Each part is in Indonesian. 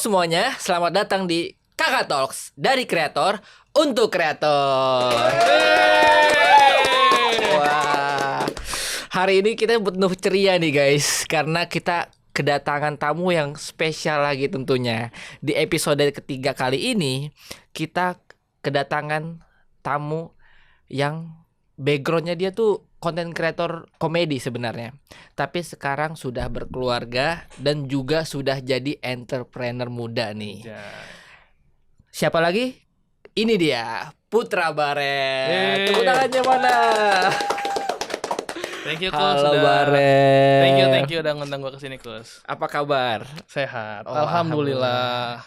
semuanya, selamat datang di Kakak Talks dari kreator untuk kreator. Wah, hari ini kita penuh ceria nih guys, karena kita kedatangan tamu yang spesial lagi tentunya. Di episode ketiga kali ini, kita kedatangan tamu yang backgroundnya dia tuh konten kreator komedi sebenarnya, tapi sekarang sudah berkeluarga dan juga sudah jadi entrepreneur muda nih. Siapa lagi? Ini dia Putra Baret. Tepuk tangannya mana? Thank you Kus. Halo Baret. Thank you udah ngundang gua kesini Kus. Apa kabar? Sehat. Oh, Alhamdulillah.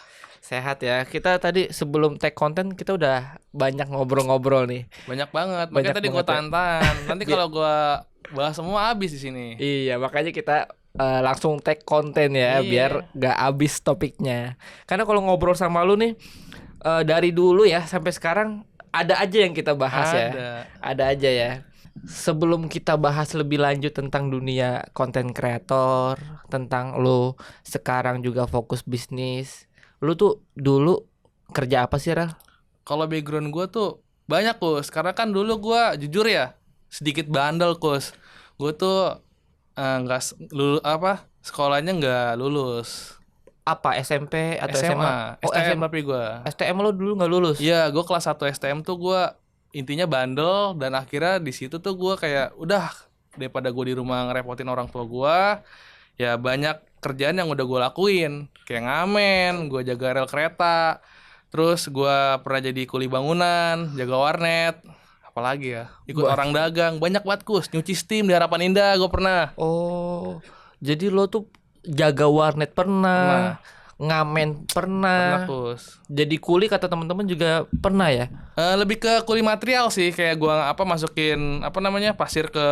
Sehat ya. Kita tadi sebelum take konten kita udah banyak ngobrol-ngobrol nih. Banyak banget. Banyak Makanya tadi gua banget ya. tahan. Nanti kalau gua bahas semua habis di sini. Iya, makanya kita langsung take konten ya, Iya. biar gak habis topiknya. Karena kalau ngobrol sama lu nih dari dulu ya sampai sekarang ada aja yang kita bahas ya. Ada aja ya. Sebelum kita bahas lebih lanjut tentang dunia konten kreator, tentang lu sekarang juga fokus bisnis. Lu tuh dulu kerja apa sih, Ral? Kalau background gua tuh banyak Kus. Karena kan dulu gua jujur ya sedikit bandel Kus. Gua tuh sekolahnya nggak lulus. Apa SMP atau SMA? SMA. Oh, STM SMA. tapi gua. STM lu dulu nggak lulus? Iya, gue kelas 1 STM tuh gue intinya bandel dan akhirnya di situ tuh gue kayak udah daripada gue di rumah ngerepotin orang tua gue, ya banyak kerjaan yang udah gue lakuin kayak ngamen, gue jaga rel kereta, terus gue pernah jadi kuli bangunan, jaga warnet, apalagi ya ikut orang dagang, banyak banget Kus, nyuci steam di Harapan Indah gue pernah. Oh, jadi lo tuh jaga warnet pernah. Ngamen pernah. Kus. Jadi kuli kata teman-teman juga pernah ya? Lebih ke kuli material sih, kayak gua masukin pasir ke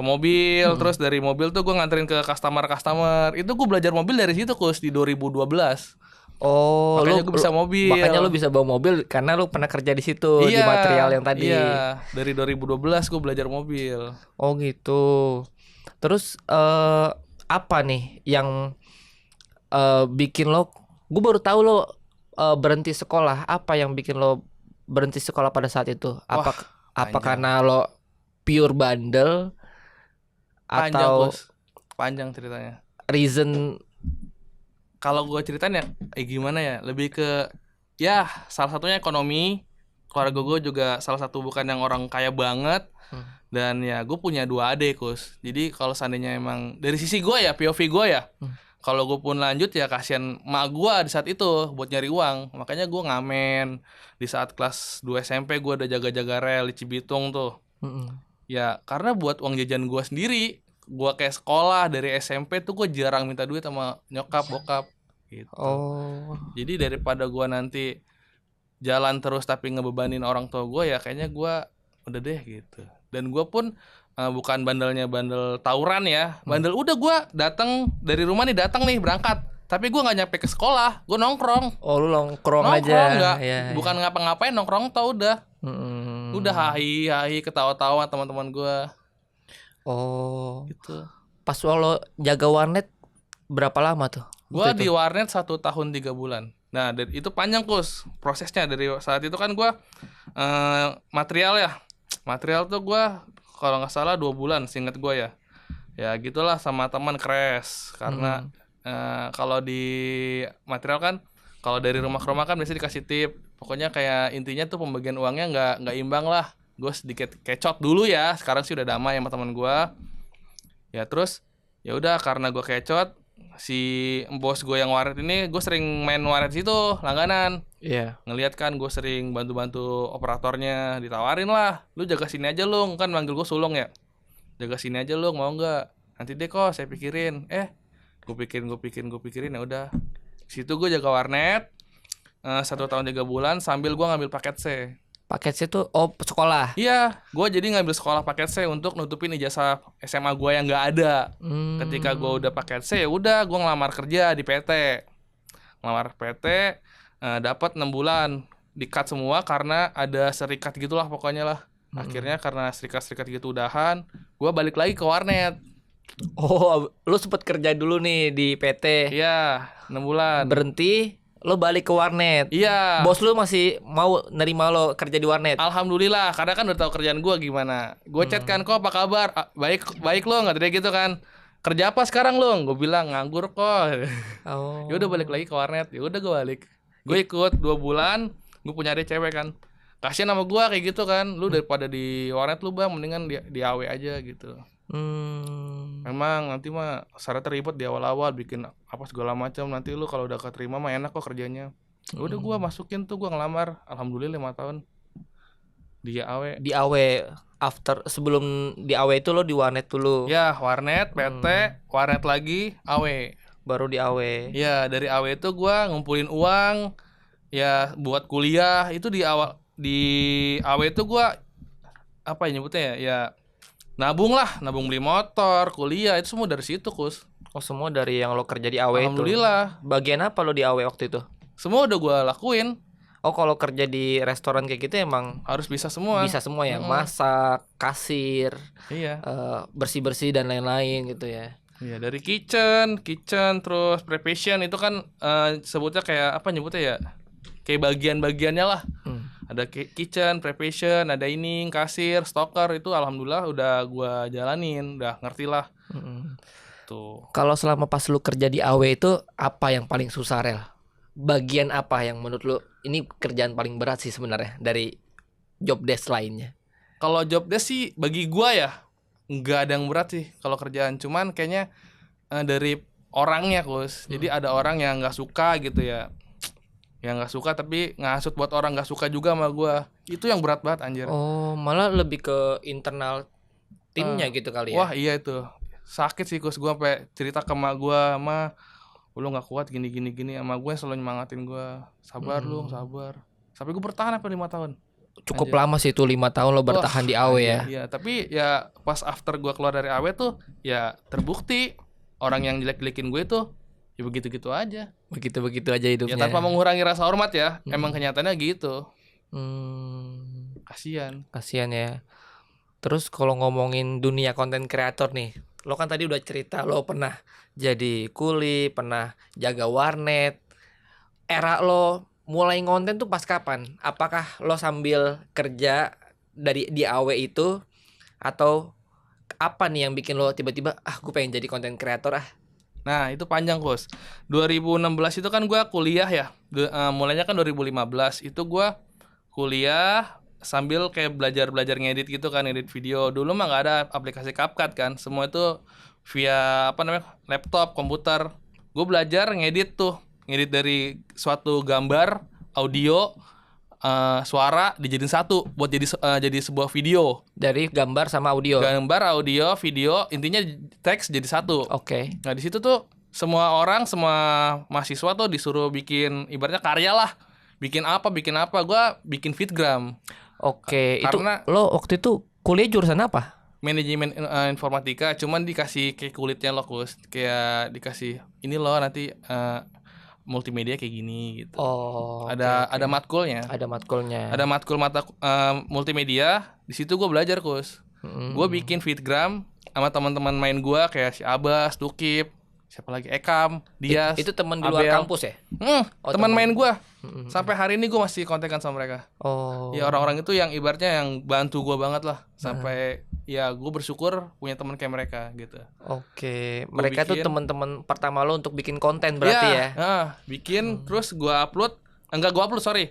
mobil, terus dari mobil tuh gua nganterin ke customer. Itu gua belajar mobil dari situ Kus di 2012. Oh, makanya gua bisa mobil. Makanya lu bisa bawa mobil karena lu pernah kerja di situ, di material yang tadi. Iya, dari 2012 gua belajar mobil. Oh gitu. Terus apa nih yang bikin lo, gue baru tahu lo berhenti sekolah. Apa yang bikin lo berhenti sekolah pada saat itu? Apa karena lo pure bandel atau panjang ceritanya? Reason? Kalau gue ceritain ya, gimana ya? Lebih ke ya salah satunya ekonomi. Keluarga gue juga salah satu bukan yang orang kaya banget. Dan ya gue punya 2 adik Kus. Jadi kalau seandainya emang dari sisi gue ya, POV gue ya, kalau gue pun lanjut ya kasihan mak gue di saat itu buat nyari uang. Makanya gue ngamen. Di saat kelas 2 SMP gue udah jaga-jaga rel di Cibitung tuh. Ya karena buat uang jajan gue sendiri. Gue kayak sekolah dari SMP tuh gue jarang minta duit sama nyokap bokap gitu. Oh. Jadi daripada gue nanti jalan terus tapi ngebebanin orang tua gue, ya kayaknya gue udah deh gitu. Dan gue pun bukan bandelnya bandel tawuran ya, bandel udah gue datang dari rumah nih, berangkat, tapi gue nggak nyampe ke sekolah, gue nongkrong. Oh, lu nongkrong aja. Nggak, ya, bukan ngapa-ngapain, nongkrong tau udah. Udah hahi ketawa-tawa teman-teman gue. Oh, gitu. Pas lo jaga warnet berapa lama tuh? Gue di warnet 1 tahun 3 bulan. Nah itu panjang Kus prosesnya. Dari saat itu kan gue material tuh gue kalau nggak salah 2 bulan, seinget gue ya. Ya gitulah sama teman crash. Karena kalau di material kan, kalau dari rumah ke rumah kan biasanya dikasih tip. Pokoknya kayak intinya tuh pembagian uangnya nggak imbang lah. Gue sedikit kecot dulu ya. Sekarang sih udah damai sama teman gue. Ya terus ya udah, karena gue kecot, si bos gue yang waret ini, gue sering main waret situ langganan. Iya. Ngeliat kan gue sering bantu-bantu operatornya, ditawarin lah, lu jaga sini aja lu, kan manggil gue Sulung ya, jaga sini aja lu, mau nggak? Nanti deh kok saya pikirin. Gue pikirin ya udah. Situ gue jaga warnet 1 tahun 3 bulan sambil gue ngambil paket C. Paket C tuh sekolah. Iya, gue jadi ngambil sekolah paket C untuk nutupin ijazah SMA gue yang nggak ada. Ketika gue udah paket C, ya udah gue ngelamar kerja di PT. Dapat 6 bulan, di-cut semua karena ada serikat gitulah pokoknya lah. Akhirnya karena serikat gitu udahan, gue balik lagi ke warnet. Oh, lu sempet kerja dulu nih di PT. Iya, 6 bulan. Berhenti, lo balik ke warnet. Iya. Bos lu masih mau nerima lo kerja di warnet. Alhamdulillah, karena kan udah tahu kerjaan gua gimana. Gue chat kan, kok apa kabar? Baik, baik lo, nggak tadi gitu kan. Kerja apa sekarang lo? Gue bilang nganggur kok. Oh. Ya udah balik lagi ke warnet. Ya udah gue balik. Gue ikut 2 bulan. Gue punya adik cewek kan. Kasian sama gua kayak gitu kan. Lu daripada di warnet lu bang, mendingan di AW aja gitu. Memang nanti mah syaratnya ribet di awal-awal, bikin apa segala macam. Nanti lu kalau udah keterima mah enak kok kerjanya. Ya udah gua masukin tuh, gua ngelamar. Alhamdulillah 5 tahun di AW. Di AW after sebelum di AW itu lo di warnet dulu. Ya, warnet, PT, warnet lagi, AW. Baru di AW. Ya, dari AW itu gua ngumpulin uang ya buat kuliah. Itu di awal di AW itu gua apa ya nyebutnya ya nabung lah, nabung beli motor, kuliah, itu semua dari situ, Kus. Oh, semua dari yang lo kerja di AW itu. Alhamdulillah. Bagian apa lo di AW waktu itu? Semua udah gua lakuin. Oh, kalau kerja di restoran kayak gitu emang Harus bisa semua. bisa semua ya, masak, kasir, Iya. bersih-bersih dan lain-lain gitu ya. Iya, dari kitchen terus preparation itu kan sebutnya kayak apa nyebutnya ya? Kayak bagian-bagiannya lah. Ada kitchen, preparation, ada ini, kasir, stoker, itu alhamdulillah udah gua jalanin, udah ngerti lah. Tuh. Kalau selama pas lu kerja di AW itu apa yang paling susah, Rel? Bagian apa yang menurut lu ini kerjaan paling berat sih sebenarnya dari job desk lainnya? Kalau job desk sih bagi gua ya nggak ada yang berat sih kalau kerjaan, cuman kayaknya dari orangnya, Kus. Jadi ada orang yang nggak suka gitu ya, yang nggak suka tapi ngasut buat orang nggak suka juga sama gua. Itu yang berat banget anjir. Oh, malah lebih ke internal timnya gitu kali ya. Wah iya itu sakit sih, Kus. Gua sampai cerita ke emak gua, "Ma, lu nggak kuat gini sama gue selalu nyemangatin gua, sabar lu, sabar." Sampai gue bertahan sampai 5 tahun. Cukup lama sih itu 5 tahun lo bertahan di AW ya. Iya, tapi ya pas after gua keluar dari AW tuh ya terbukti orang yang jelek-jelekin gue itu ya begitu-gitu aja. Begitu-begitu aja Ya hidupnya. tanpa mengurangi rasa hormat ya. Emang kenyataannya gitu. Kasian. Kasihan ya. Terus kalau ngomongin dunia konten kreator nih, lo kan tadi udah cerita lo pernah jadi kuli, pernah jaga warnet. Era lo mulai konten tuh pas kapan? Apakah lo sambil kerja dari di AW itu, atau apa nih yang bikin lo tiba-tiba gue pengen jadi konten kreator ah? Nah itu panjang, Kus. 2016 itu kan gue kuliah ya. Mulainya kan 2015. Itu gue kuliah sambil kayak belajar ngedit gitu kan, edit video. Dulu mah nggak ada aplikasi CapCut kan. Semua itu via laptop, komputer. Gue belajar ngedit tuh. Ngedit dari suatu gambar, audio, suara dijadiin satu buat jadi sebuah video. Dari gambar sama audio. Gambar, audio, video, intinya teks jadi satu. Oke. Nah di situ tuh semua mahasiswa tuh disuruh bikin ibaratnya karya lah. Bikin apa? Gua bikin Fitgram. Oke. Karena itu lo waktu itu kuliah jurusan apa? Manajemen informatika, cuman dikasih kayak kulitnya lo, Kus. Kayak dikasih ini lo nanti multimedia kayak gini gitu. Oh. Ada matkulnya. Ada matkulnya. Ada matkul mata multimedia. Di situ gue belajar, Kus. Gue bikin Fitgram sama teman-teman main gue kayak si Abbas, Tukip, siapa lagi, Ekam, Dias. Itu teman di luar Abel. kampus ya? Teman main gue. Sampai hari ini gue masih kontekan sama mereka. Oh. Ya orang-orang itu yang ibaratnya yang bantu gue banget lah. Sampai ya gue bersyukur punya teman kayak mereka gitu. Oke. Mereka tuh teman-teman pertama lo untuk bikin konten berarti ya? Bikin terus gue upload. Enggak gue upload, sorry.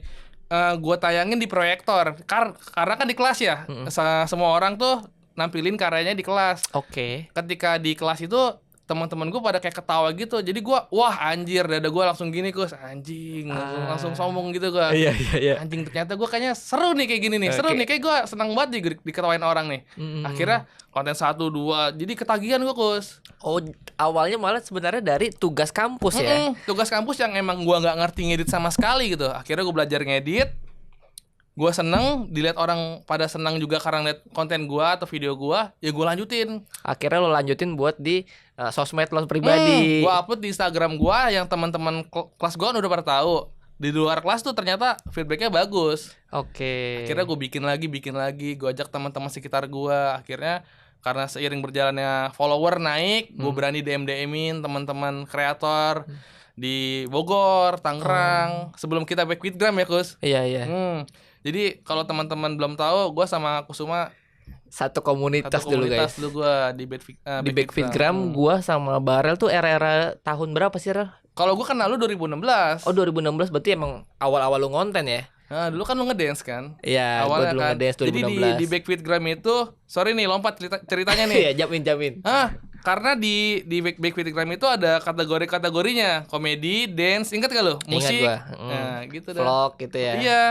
Gue tayangin di proyektor. Karena kan di kelas ya. Semua orang tuh nampilin karyanya di kelas. Oke. Ketika di kelas itu teman-teman gue pada kayak ketawa gitu, jadi gue wah anjir, dada gue langsung gini, Kus, anjing, langsung sombong gitu gue. Iya. Anjing, ternyata gue kayaknya seru nih kayak gini nih, seru nih, kayak gue senang banget diketawain orang nih. Akhirnya konten 1, 2 jadi ketagihan gue, Kus. Oh, awalnya malah sebenarnya dari tugas kampus ya? Tugas kampus yang emang gue nggak ngerti ngedit sama sekali gitu. Akhirnya gue belajar ngedit. Gue seneng dilihat orang pada senang juga karena lihat konten gue atau video gue, ya gue lanjutin. Akhirnya lo lanjutin buat di sosmed lo pribadi. Gue upload di Instagram gue, yang teman-teman kelas gue udah pada tahu. Di luar kelas tuh ternyata feedbacknya bagus. Oke. Akhirnya gue bikin lagi, gue ajak teman-teman sekitar gue. Akhirnya karena seiring berjalannya follower naik, gue berani DM-in teman-teman kreator di Bogor, Tangerang. Sebelum kita Backfitgram ya, Kus. Iya, iya. Jadi kalau teman-teman belum tahu, gue sama Kusuma Satu komunitas dulu guys. dulu gue di Di Backfitgram gua sama Barel tuh era-era tahun berapa sih, Rel? Kalau gue kenal lu 2016. Oh, 2016 berarti emang awal-awal lu ngonten ya? Nah, dulu kan lu ngedance kan? Iya, gua Awalnya dulu kan. ngedance 2016. Jadi di Backfitgram itu, sorry nih lompat ceritanya nih. Iya, jamin. Karena di Backfitgram itu ada kategori-kategorinya, komedi, dance, ingat gak lo? Musik. Ingat gua. Nah, gitu dah. Vlog gitu ya. Iya.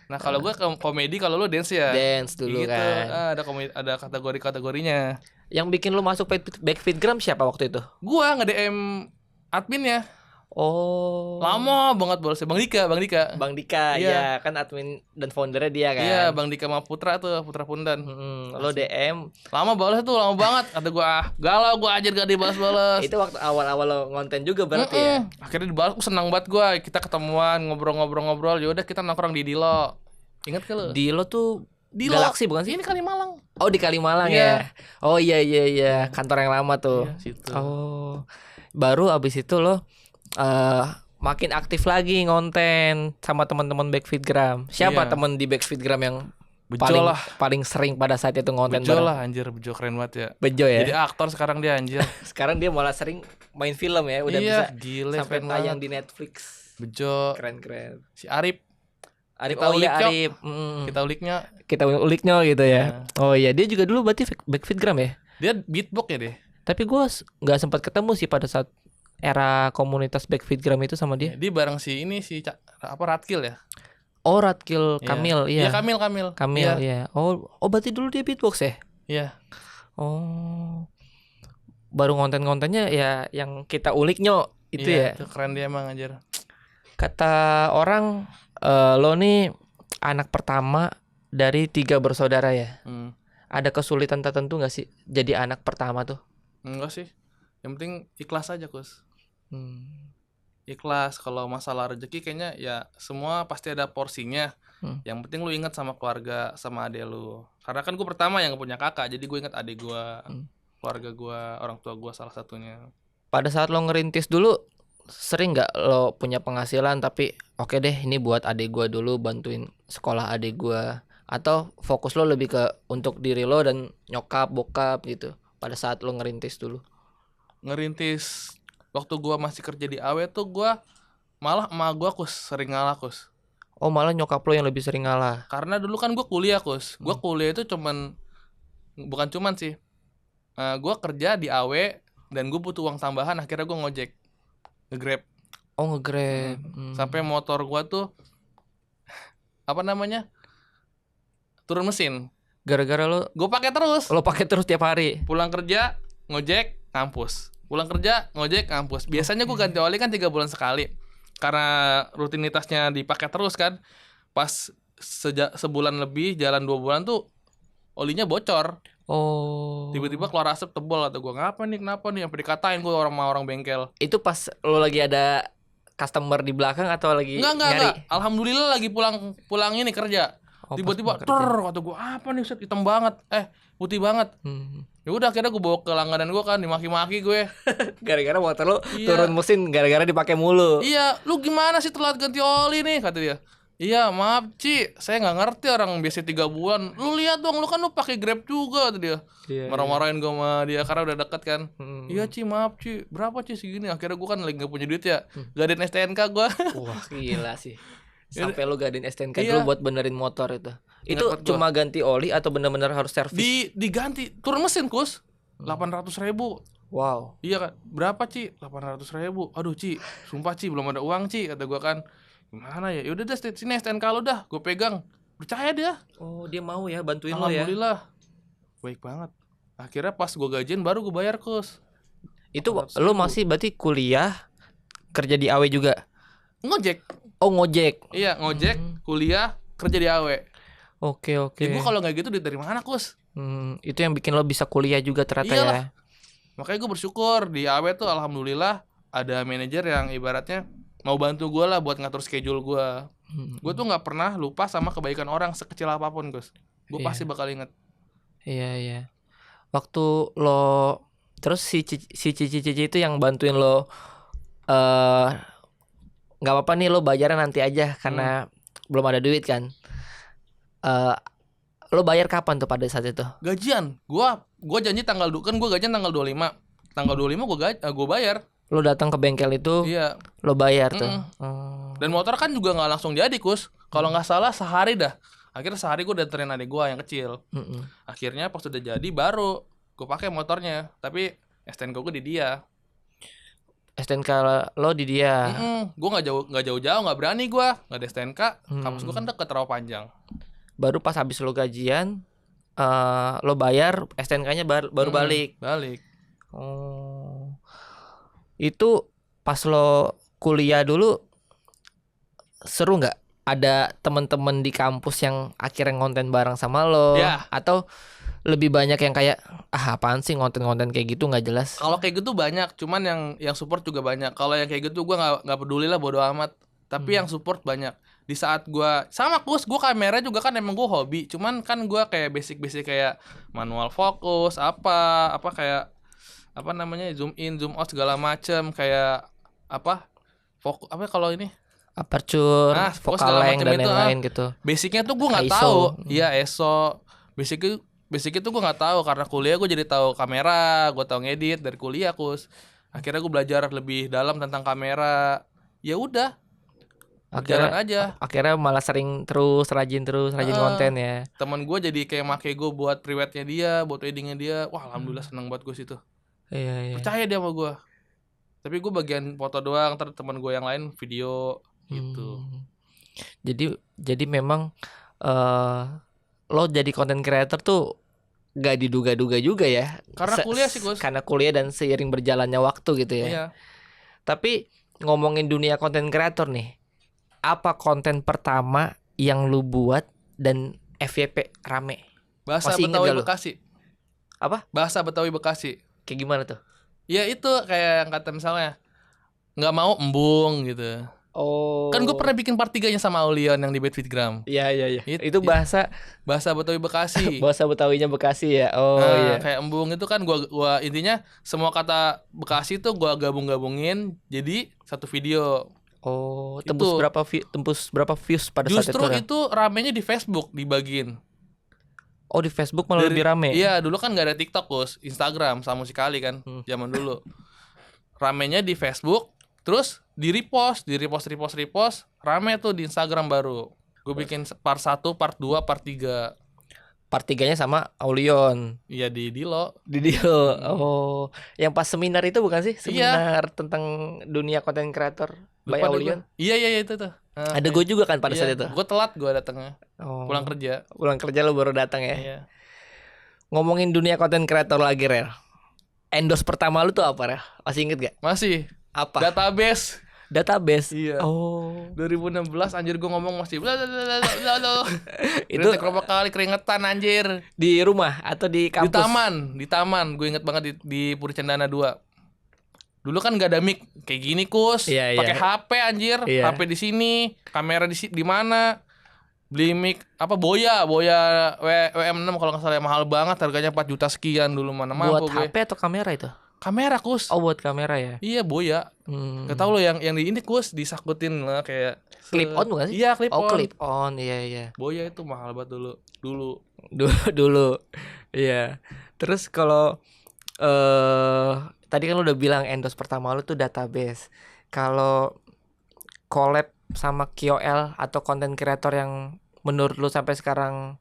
Nah, kalau gua komedi, kalau lu dance ya. Dance dulu gitu. kan. Ada kategori-kategorinya. Yang bikin lu masuk Backfitgram siapa waktu itu? Gua nge-DM adminnya. Oh. Lama banget bolosnya. Bang Dika. Bang Dika, Iya. ya kan admin dan foundernya dia kan. Iya, Bang Dika sama Putra Pundan. Lo DM. Lama balas tuh, lama banget. Kata gua, galau gua aja gak dibalas-balas. Itu waktu awal-awal lo ngonten juga berarti ya. Akhirnya dibalas, senang banget gua. Kita ketemuan, ngobrol-ngobrol. Ya udah kita nongkrong di Dilo. Ingat ke lu? Dilo tuh Dilo. Galaxy bukan sih? Ini Kalimalang. Oh, di Kalimalang Iya. ya. Oh iya. Kantor yang lama tuh. Iya, situ. Oh. Baru abis itu lo makin aktif lagi ngonten sama teman-teman Backfitgram. Siapa Iya. teman di Backfitgram yang Bejo lah. paling sering pada saat itu ngonten Bejo bareng? lah anjir, Bejo keren banget ya. Bejo ya. Jadi aktor sekarang dia anjir. Sekarang dia malah sering main film ya, udah Iya, bisa gile, sampai keren tayang banget. di Netflix. Bejo, Keren. si Arif. Arif, Kita oh iya ulik, Cok. Arif. Kita uliknya. Kita uliknya gitu ya. Oh iya, dia juga dulu berarti Backfitgram ya. Dia beatbox ya deh. Tapi gue nggak sempat ketemu sih pada saat era komunitas Backfitgram itu sama dia. Dia bareng si Ratkil ya. Oh, Ratkil Iya. Kamil, iya. Iya, Kamil. Kamil, Iya. iya. Oh berarti dulu dia beatbox ya? Iya. Oh. Baru konten-kontennya ya yang kita ulik nyok itu ya. Itu keren dia emang anjir. Kata orang lo nih anak pertama dari 3 bersaudara ya. Ada kesulitan tertentu nggak sih jadi anak pertama tuh? Enggak sih. Yang penting ikhlas aja, Kus. Hmm. Ikhlas. Kalau masalah rezeki kayaknya ya semua pasti ada porsinya. Yang penting lu ingat sama keluarga, sama adek lu. Karena kan gue pertama yang punya kakak, jadi gue ingat adek gue, keluarga gue, orang tua gue salah satunya. Pada saat lo ngerintis dulu, sering nggak lo punya penghasilan tapi oke deh ini buat adek gue dulu, bantuin sekolah adek gue, atau fokus lo lebih ke untuk diri lo dan nyokap bokap gitu pada saat lo ngerintis dulu? Ngerintis waktu gue masih kerja di AW tuh gue malah emak gue, Kus, sering ngalah, Kus. Oh, malah nyokap lo yang lebih sering ngalah. Karena dulu kan gue kuliah, Kus. Gue kuliah itu bukan cuman sih. Gue kerja di AW dan gue butuh uang tambahan, akhirnya gue ngojek, nge-Grab. Oh, nge-Grab. Sampai motor gue tuh turun mesin. Gara-gara Gue pakai terus. lo pakai terus tiap hari. Pulang kerja ngojek kampus. Pulang kerja ngojek kampus. Biasanya gue ganti oli kan 3 bulan sekali. Karena rutinitasnya dipakai terus kan. Pas sebulan lebih, jalan 2 bulan tuh olinya bocor. Oh. Tiba-tiba keluar asap tebal, kata gue, kenapa nih? Sampai dikatain gue orang bengkel. Itu pas lo lagi ada customer di belakang atau lagi nyari? Enggak. Alhamdulillah lagi pulang ini kerja. Oh, Tiba-tiba pas kerja. kata gue, apa nih, set hitam banget. Putih banget. Ya udah akhirnya gue bawa ke langganan gue kan, dimaki-maki gue. Gara-gara motor lo Iya. turun mesin gara-gara dipakai mulu. Iya, lu gimana sih telat ganti oli nih, kata dia. Iya, maaf Ci, saya nggak ngerti, orang biasa 3 bulan. Lu lihat dong, lu pakai Grab juga, kata dia. Iya, Marah-marahin gue sama dia karena udah deket kan. Iya Ci, maaf Ci, berapa Ci segini? Akhirnya gue kan lagi nggak punya duit ya, gadein STNK gue. Wah, gila sih. Sampai lu gadein STNK Iya. dulu buat benerin motor itu. Itu Ingat banget gua. cuma ganti oli atau bener-bener harus servis? Diganti, turun mesin, Kus. 800.000. Wow. Iya kan, berapa Ci? 800.000. Aduh Ci, sumpah Ci, belum ada uang Ci, kata gue kan. Gimana ya? Yaudah deh, sini STNK lu dah, gue pegang. Percaya dia. Oh, dia mau ya bantuin lo ya. Alhamdulillah. Baik banget. Akhirnya pas gue gajian baru gue bayar, Kus. Itu 800.000. lo masih berarti kuliah kerja di AW juga? Ngojek. Oh, ngojek. Iya, ngojek, kuliah, kerja di AW. Oke. Ya gue kalau nggak gitu duit dari mana, Kus? Itu yang bikin lo bisa kuliah juga ternyata Iyalah. ya. Makanya gue bersyukur di AW tuh alhamdulillah ada manajer yang ibaratnya mau bantu gue lah buat ngatur schedule gue. Gue tuh nggak pernah lupa sama kebaikan orang sekecil apapun, Gus. Gue Iya. pasti bakal inget. Iya. waktu lo terus si Cici itu yang bantuin lo eh nggak apa-apa nih lo bayarnya nanti aja karena belum ada duit kan. Eh lo bayar kapan tuh pada saat itu? Gajian. Gua janji kan gua gajian tanggal 25. Tanggal 25 gua bayar. Lo datang ke bengkel itu, Iya. lo bayar tuh. Dan motor kan juga nggak langsung jadi, Kus. Kalau nggak salah sehari dah. Akhirnya sehari gue udah anterin adik gue yang kecil. Akhirnya pas udah jadi baru gue pakai motornya. Tapi STNK gue di dia. STNK lo di dia. Gue nggak jauh-jauh, nggak berani gue, nggak ada STNK. Kampus gue kan deket Rawapanjang. Baru pas habis lo gajian, lo bayar STNK-nya baru balik. Balik. Oh, itu pas lo kuliah dulu seru nggak? Ada teman-teman di kampus yang akhirnya ngonten bareng sama lo? Ya. Atau lebih banyak yang kayak apaan sih ngonten-ngonten kayak gitu nggak jelas? Kalau kayak gitu banyak, cuman yang support juga banyak. Kalau yang kayak gitu gue nggak peduli lah, bodo amat. Tapi yang support banyak. Di saat gue sama Kus, gue kamera juga kan emang gue hobi. Cuman kan gue kayak basic kayak manual fokus, apa kayak apa namanya, zoom in, zoom out segala macem, kayak fokus kalau ini Aperture, fokus focal segala length macam dan itu, lain-lain gitu. basicnya tuh gue nggak ISO. tahu. Iya, ISO. Basicnya tuh gue nggak tahu, karena kuliah gue jadi tahu kamera, gue tahu ngedit dari kuliah, Kus. Akhirnya gue belajar lebih dalam tentang kamera. Ya udah, berjalan aja. Akhirnya malah rajin konten ya. Temen gue jadi kayak make gue buat private-nya dia, buat wedding-nya dia. Wah, alhamdulillah seneng banget gue situ. Iya. Percaya dia sama gue. Tapi gue bagian foto doang, ntar teman gue yang lain video gitu. Jadi memang lo jadi content creator tuh gak diduga-duga juga ya. Karena kuliah sih, Gus. Karena kuliah dan seiring berjalannya waktu gitu ya. Iya. Tapi ngomongin dunia content creator nih, apa konten pertama yang lu buat dan FYP rame? Bahasa Masih inget Betawi gak lu? Bekasi. Apa? Bahasa Betawi Bekasi. Kayak gimana tuh? Ya itu kayak yang kata misalnya nggak mau embung gitu. Oh. Kan gue pernah bikin part 3-nya sama Aulion yang di Bedfitgram. Iya. Itu bahasa Betawi Bekasi. bahasa Betawinya Bekasi ya. Oh iya. Kayak embung itu kan gua intinya semua kata Bekasi tuh gua gabungin jadi satu video. Oh, Itu. tembus berapa views pada saat itu? Justru itu ramenya di Facebook dibagiin. Oh, di Facebook malah lebih rame. Iya, dulu kan nggak ada TikTok, Kus. Instagram sama sekali kan, zaman dulu. Ramenya di Facebook, terus di repost, rame tuh di Instagram baru. Gue bikin part 1, part 2, part 3. Part 3-nya sama Aulion. Iya, di Dilo. Di dia. Oh, yang pas seminar itu bukan sih? Seminar tentang dunia content creator by Lupa deh Aulion. gua. Iya itu tuh. Ada gue juga kan pada saat itu. Gue telat datangnya. Oh. Pulang kerja. Pulang kerja lo baru datang ya. Iya. Ngomongin dunia content creator lagi, Rel. Endorse pertama lu tuh apa, Rel? Masih inget gak? Masih. Apa? Database. Iya. Oh. 2016 anjir gue ngomong masih blablabla. Itu berapa kali keringetan anjir. di rumah atau di kampus? Di taman. Gue inget banget di Puri Cendana 2. Dulu kan gak ada mic kayak gini, Kus. Iya. Pakai HP anjir. Iya. HP di sini, kamera di mana? Beli mic Boya WM6 kalau nggak salah, mahal banget harganya 4 juta sekian dulu, mana mampu Buat gue. HP atau kamera itu? Kamera, Kus. Oh, buat kamera ya. Iya, Boya. Gak tau lo yang di ini, Kus, disakutin lah kayak Clip on bukan sih? Iya, clip Oh, on. clip on. Iya. Boya itu mahal banget dulu. Dulu. Iya. Terus kalau tadi kan lu udah bilang endorse pertama lu tuh Database. Kalau collab sama KOL atau content creator yang menurut lu sampai sekarang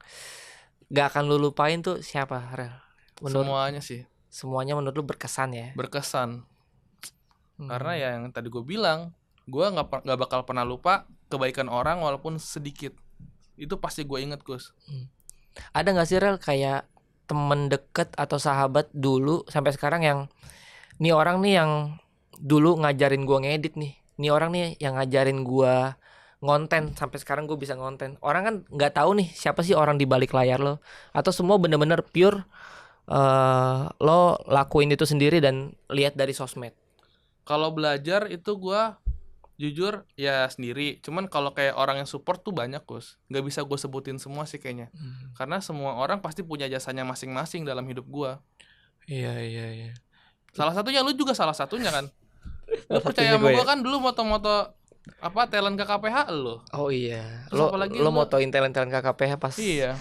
gak akan lu lupain tuh siapa, Rel? Semuanya sih. Semuanya menurut lu berkesan ya? Berkesan. Karena ya yang tadi gue bilang, gue nggak bakal pernah lupa kebaikan orang walaupun sedikit. Itu pasti gue inget, Gus. Ada nggak sih, Rel, kayak temen deket atau sahabat dulu sampai sekarang yang nih orang nih yang dulu ngajarin gue ngedit nih, orang nih yang ngajarin gue ngonten, sampai sekarang gue bisa ngonten. Orang kan nggak tahu nih siapa sih orang di balik layar lo, atau semua bener-bener pure lo lakuin itu sendiri dan lihat dari sosmed. Kalau belajar itu gue jujur ya sendiri. Cuman kalau kayak orang yang support tuh banyak, Gus. Nggak bisa gue sebutin semua sih kayaknya. Karena semua orang pasti punya jasanya masing-masing dalam hidup gua. Iya, iya, iya. Salah satunya lu juga salah satunya kan. Lu Salah percaya satunya sama gue gua ya. kan dulu moto-moto apa talent KKPH lu. Oh iya. Terus Lo apalagi lo lu? motoin talent-talent KKPH pas Iya,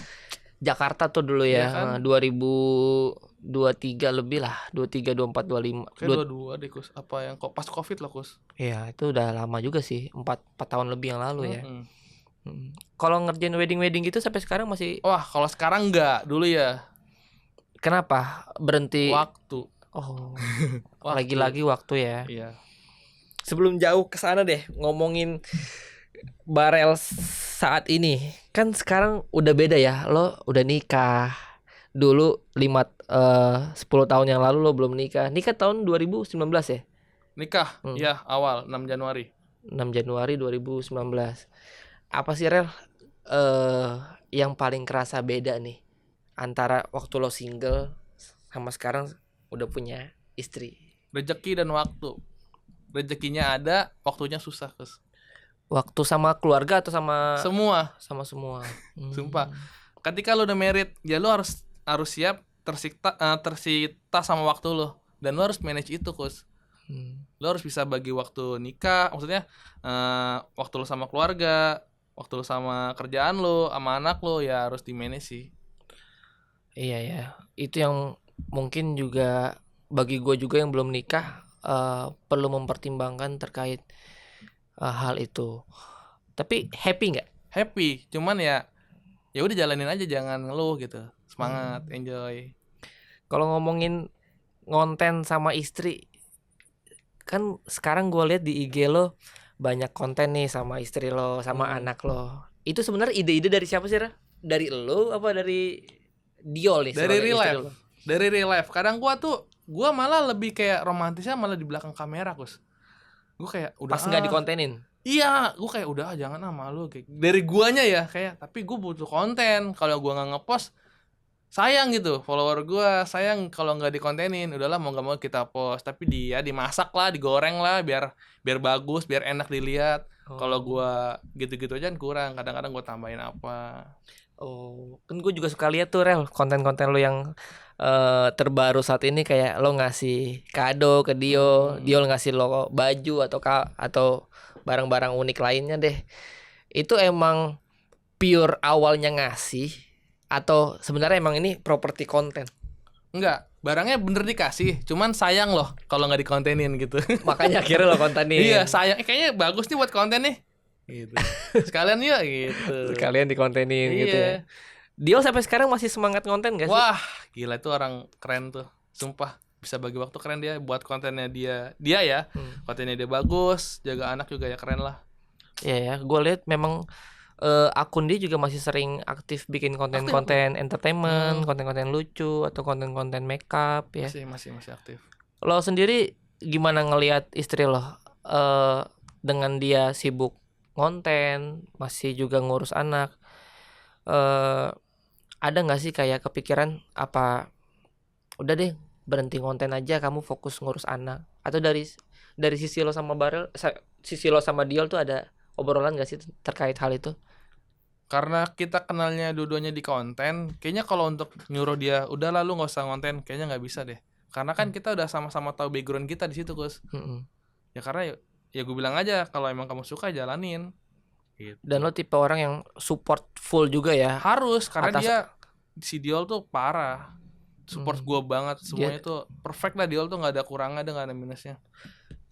Jakarta tuh dulu iya ya. kan? 2023 lebih lah. 23, 24, 25. Kayak dua-dua deh, Gus. Apa yang kok pas Covid lah, Gus. Iya, itu udah lama juga sih. 4 tahun lebih yang lalu ya. Mm-mm. Kalau ngerjain wedding gitu sampai sekarang masih. Wah, kalau sekarang enggak, dulu ya Kenapa berhenti? waktu. Oh, Waktu. lagi-lagi waktu ya. Iya. Sebelum jauh ke sana deh, ngomongin Barel saat ini. Kan sekarang udah beda ya. Lo udah nikah. Dulu 10 tahun yang lalu lo belum nikah. Nikah tahun 2019 ya? Nikah, ya awal 6 Januari. 6 Januari 2019. Apa sih Rel yang paling kerasa beda nih antara waktu lo single sama sekarang udah punya istri? Rezeki dan waktu. Rezekinya ada, waktunya susah, Gus. Waktu sama keluarga atau sama Semua, semua? sumpah. Ketika lu udah married, ya lu harus siap tersita sama waktu lu. Dan lu harus manage itu, Gus. Lu harus bisa bagi waktu nikah, maksudnya waktu lu sama keluarga, waktu lu sama kerjaan lu, sama anak lu, ya harus di manage sih. Iya ya, itu yang mungkin juga bagi gue juga yang belum nikah perlu mempertimbangkan terkait hal itu. Tapi happy nggak? Happy, cuman ya udah jalanin aja, jangan ngeluh gitu. Semangat, enjoy. Kalau ngomongin ngonten sama istri, kan sekarang gue lihat di IG lo banyak konten nih sama istri lo, sama anak lo. Itu sebenarnya ide-ide dari siapa sih, Ra? Dari lo apa dari Diol nih? Dari sebagai real istri life. lo? Dari real life. Kadang gua malah lebih kayak romantisnya malah di belakang kamera, Gus. Gua kayak udah Pas nggak dikontenin. Iya, gua kayak udah jangan malu kayak dari guanya ya kayak, tapi gua butuh konten. Kalau gua nggak ngepost sayang gitu, follower gua sayang kalau nggak dikontenin. Udahlah mau nggak mau kita post, tapi dia dimasak lah, digoreng lah biar bagus, biar enak dilihat. Kalau gua gitu-gitu aja kurang, kadang-kadang gua tambahin apa. Oh, kan gue juga suka lihat tuh Rel konten-konten lo yang terbaru saat ini, kayak lo ngasih kado ke Dio, Dio ngasih lo baju atau barang-barang unik lainnya deh. Itu emang pure awalnya ngasih atau sebenarnya emang ini properti konten? Enggak, barangnya bener dikasih, cuman sayang loh kalau nggak dikontenin gitu. Makanya akhirnya lo kontenin. Iya, sayang. Kayaknya bagus nih buat konten nih. Gitu. Sekalian yuk gitu. Sekalian dikontenin gitu ya. Iya. Dio sampai sekarang masih semangat konten gak sih? Wah, gila itu orang keren tuh. Sumpah, bisa bagi waktu keren dia buat kontennya dia. Dia ya, kontennya dia bagus, jaga anak juga ya keren lah. Iya ya, gue lihat memang akun dia juga masih sering aktif bikin konten-konten entertainment, konten-konten lucu atau konten-konten makeup ya. Masih aktif. Lo sendiri gimana ngelihat istri lo dengan dia sibuk konten, masih juga ngurus anak? Ada nggak sih kayak kepikiran apa udah deh berhenti konten aja, kamu fokus ngurus anak? Atau dari sisi lo sama sisi lo sama Diol tuh ada obrolan nggak sih terkait hal itu? Karena kita kenalnya dua-duanya di konten, kayaknya kalau untuk nyuruh dia udah lalu nggak usah konten, kayaknya nggak bisa deh. Karena kan kita udah sama-sama tahu background kita di situ, Gus. Ya karena ya gue bilang aja kalau emang kamu suka jalanin. Gitu. Dan lo tipe orang yang support full juga ya? Harus, karena dia si Diol tuh parah. Support gue banget, semuanya tuh perfect lah. Diol tuh nggak ada kurangnya, nggak ada minusnya.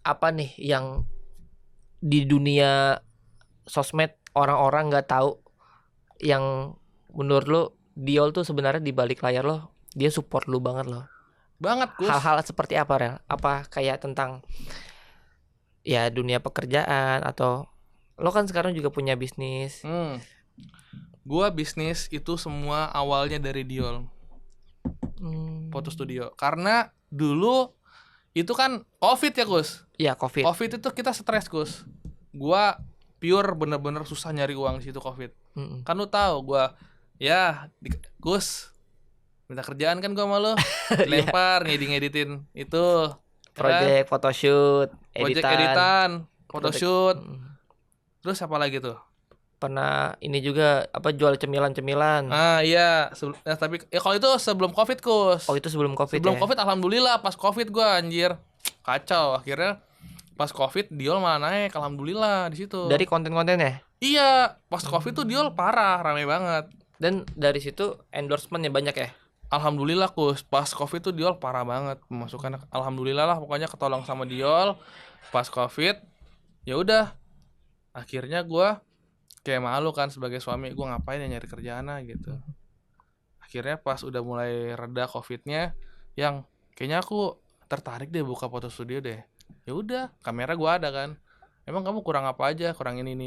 Apa nih yang di dunia sosmed orang-orang nggak tahu, yang menurut lo Diol tuh sebenarnya di balik layar lo dia support lu banget lo? Banget, Gus. Hal-hal seperti apa, Rel? Apa kayak tentang ya dunia pekerjaan, atau lo kan sekarang juga punya bisnis? Gua bisnis itu semua awalnya dari Diol. Foto studio. Karena dulu itu kan Covid ya, Gus. Iya, Covid. Covid itu kita stres, Gus. Gua pure bener-bener susah nyari uang di situ Covid. Kan lu tahu gua ya Gus minta kerjaan kan gua sama lu. Lempar ngeditin itu project photoshoot, editan. photoshoot. Mm. Terus apa lagi tuh? Pernah ini juga apa jual cemilan-cemilan. Iya, tapi ya kalau itu sebelum Covid, Kus. Oh, itu sebelum Covid Sebelum ya. Covid alhamdulillah, pas Covid gua anjir kacau. Akhirnya pas Covid Diol malah naik, alhamdulillah di situ. Dari konten-kontennya. Iya, pas Covid tuh Diol parah, rame banget. Dan dari situ endorsement-nya banyak ya. Alhamdulillah, Kus, pas Covid tuh Diol parah banget pemasukan. Alhamdulillah lah, pokoknya ketolong sama Diol pas Covid. Ya udah, akhirnya gua kayak malu kan sebagai suami, gue ngapain ya nyari kerjaan gitu. Akhirnya pas udah mulai reda Covidnya, yang kayaknya aku tertarik deh buka foto studio deh. Ya udah, kamera gue ada kan. Emang kamu kurang apa aja? Kurang ini.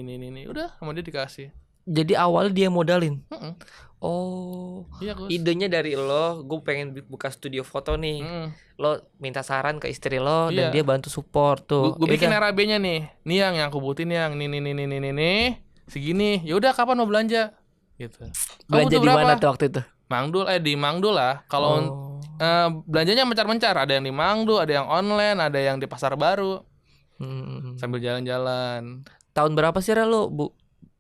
Udah, sama dia dikasih. Jadi awalnya dia modalin. Mm-mm. Oh, Iya, Gus. idenya dari lo, gue pengen buka studio foto nih. Lo minta saran ke istri lo dan Iya. dia bantu support tuh. Gue bikin Yaudah. RAB-nya nih. Nih yang aku butuhin yang nih. Segini. Ya udah, kapan mau belanja? Gitu. Kamu Belanja butuh di berapa? mana tuh waktu itu? Mangdul, di Mangdul lah. Kalau belanjanya mencar-mencar, ada yang di Mangdul, ada yang online, ada yang di Pasar Baru. Sambil jalan-jalan. Tahun berapa sih Ra, lo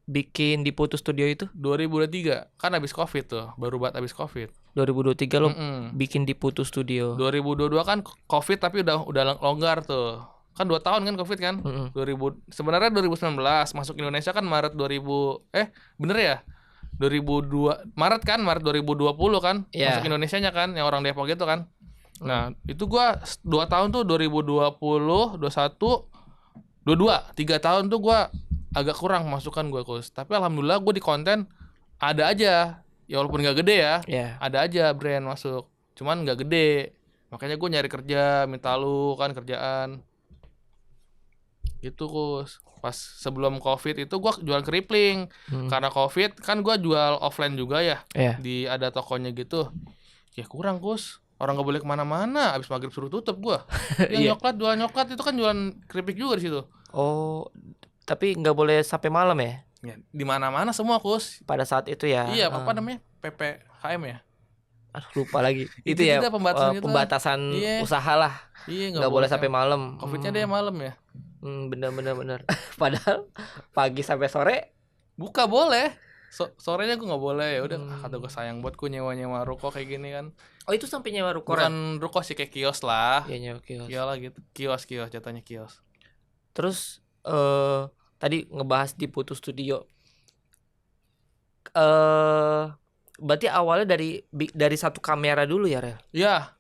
bikin di Putu Studio itu? 2023 kan habis Covid tuh, baru banget habis Covid. 2023 lo bikin di Putu Studio. 2022 kan Covid tapi udah longgar tuh. Kan 2 tahun kan Covid kan? 2019 masuk Indonesia kan Maret 2000 bener ya? 2002 Maret 2020 kan Yeah. masuk Indonesianya kan yang orang Depok gitu kan. Nah, itu gua 2 tahun tuh 2020, 21, 22, 3 tahun tuh gua agak kurang masukan gua, Kus. Tapi alhamdulillah gua di konten ada aja. Ya walaupun gak gede ya. Yeah. Ada aja brand masuk. Cuman gak gede. Makanya gua nyari kerja, minta lu kan kerjaan. Gitu, Kus. Pas sebelum Covid itu gua jual keripling. Karena Covid kan gua jual offline juga ya. Yeah. Di ada tokonya gitu. Ya kurang, Kus. Orang gak boleh kemana-mana. Abis maghrib suruh tutup gua. Yang nyoklat, jualan nyoklat itu kan jualan keripik juga di situ. Oh, tapi nggak boleh sampai malam ya? Ya, di mana-mana semua, Kus. Pada saat itu ya. Iya, apa namanya? PPKM ya? Aduh, lupa lagi. Itu Itu ya juga pembatasan gitu. pembatasan Iya. usaha lah. Iya, Nggak boleh sampai malam. Covidnya deh malam ya. Bener. Padahal pagi sampai sore Buka boleh. Sorenya gue nggak boleh. Ya udah, kata gue sayang buat gue nyewa ruko kayak gini kan. Oh, itu sampai nyewa ruko. Bukan ruko sih, kayak kios lah. Iya, nyewa kios. Iyalah gitu. Kios jatuhnya kios. Terus tadi ngebahas di Putu Studio. Berarti awalnya dari satu kamera dulu ya, Rel? Iya.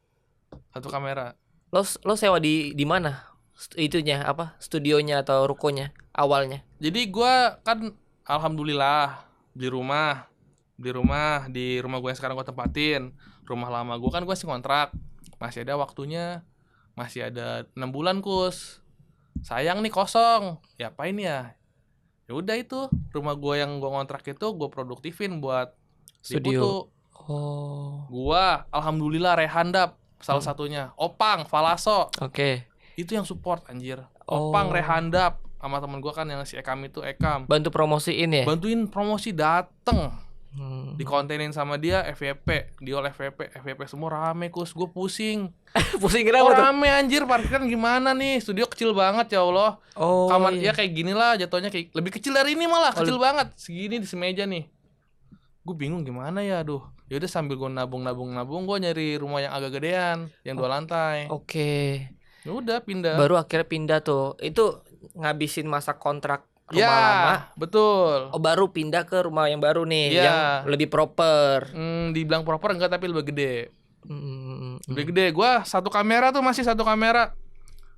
Satu kamera. Lo sewa di mana? Itunya apa? Studionya atau rukonya awalnya? Jadi gue kan alhamdulillah di rumah gue yang sekarang gue tempatin. Rumah lama gue kan gue masih kontrak. Masih ada waktunya. Masih ada 6 bulan, Kus. Sayang nih kosong. Ya apain ya? Ya udah itu rumah gue yang gue ngontrak itu gue produktifin buat Studio. Putu. Oh. Gua alhamdulillah Rehandap salah satunya. Opang, Falaso. Oke. Itu yang support anjir. Opang, Rehandap sama temen gua kan yang si Ekam itu Ekam. Bantu promosiin ya? Bantuin promosi dateng. Dikontenin sama dia FVP, Diol FVP semua rame, Kus. Gue pusing. Pusing kenapa tuh? Rame anjir, parkiran gimana nih? Studio kecil banget ya Allah. Oh. Kamar Iya. ya kayak gini lah jatuhnya, kayak lebih kecil dari ini malah, kecil banget. Segini di semeja nih. Gue bingung gimana ya, aduh. Ya udah sambil gue nabung, gue nyari rumah yang agak gedean, yang 2 lantai. Oke. Ya udah pindah. Baru akhirnya pindah tuh. Itu ngabisin masa kontrak rumah ya, lama. betul. Oh, baru pindah ke rumah yang baru nih, Ya. yang lebih proper. Dibilang proper enggak, tapi lebih gede. Hmm. Lebih gede. Gua satu kamera tuh masih satu kamera.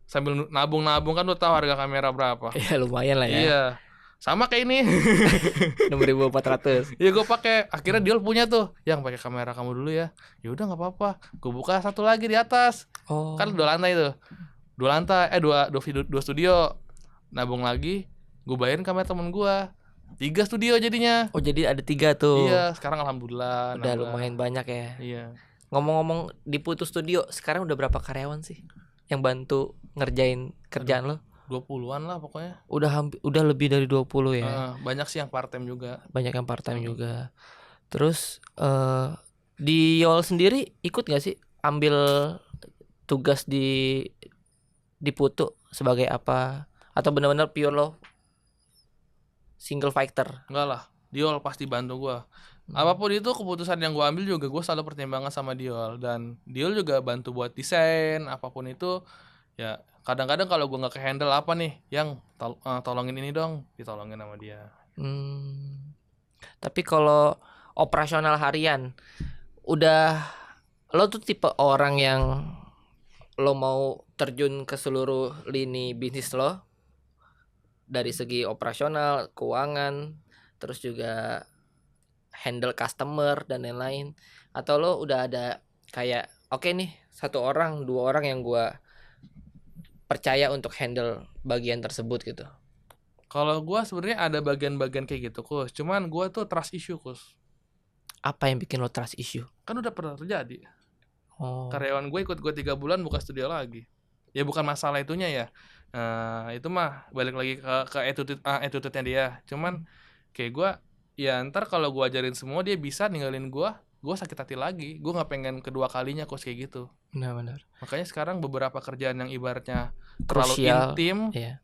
Sambil nabung kan lu tahu harga kamera berapa. Ya lumayan lah ya. Iya. Sama kayak ini. 6.400. Ya gue pakai. Akhirnya Diol punya tuh, yang pakai kamera kamu dulu ya. Ya udah nggak apa-apa. Gue buka satu lagi di atas. Oh. Kan 2 lantai tuh. 2 lantai, dua studio. Nabung lagi. Gue bayarin kamera temen gue. 3 studio jadinya. Oh, jadi ada 3 tuh. Iya, sekarang alhamdulillah. Udah nambah. lumayan banyak ya. Iya. Ngomong-ngomong di Putu Studio, sekarang udah berapa karyawan sih yang bantu ngerjain kerjaan lo? 20-an lah pokoknya. Udah lebih dari 20 ya. Banyak sih yang part time juga. Banyak yang part time juga. Terus di Yol sendiri ikut gak sih ambil tugas di Putu sebagai apa? Atau benar-benar pure lo single fighter? Enggak lah, Diol pasti bantu gue. Apapun itu keputusan yang gue ambil juga gue selalu pertimbangkan sama Diol. Dan Diol juga bantu buat desain, apapun itu. Ya kadang-kadang kalau gue nggak ke handle apa nih, yang tolongin ini dong, ditolongin sama dia. Tapi kalau operasional harian, udah lo tuh tipe orang yang lo mau terjun ke seluruh lini bisnis lo, dari segi operasional, keuangan, terus juga handle customer dan lain-lain, atau lo udah ada kayak oke nih 1 orang 2 orang yang gua percaya untuk handle bagian tersebut gitu? Kalau gue sebenarnya ada bagian-bagian kayak gitu Kus, cuman gue tuh trust issue Kus. Apa yang bikin lo trust issue? Kan udah pernah terjadi. Oh. Karyawan gue ikut gue 3 bulan buka studio lagi. Ya bukan masalah itunya ya. Itu mah balik lagi ke attitude-nya dia. Cuman kayak gue, ya ntar kalau gue ajarin semua dia bisa ninggalin gue sakit hati lagi. Gue nggak pengen kedua kalinya Kus kayak gitu. Benar-benar. Makanya sekarang beberapa kerjaan yang ibaratnya terlalu Krusial. intim, Iya.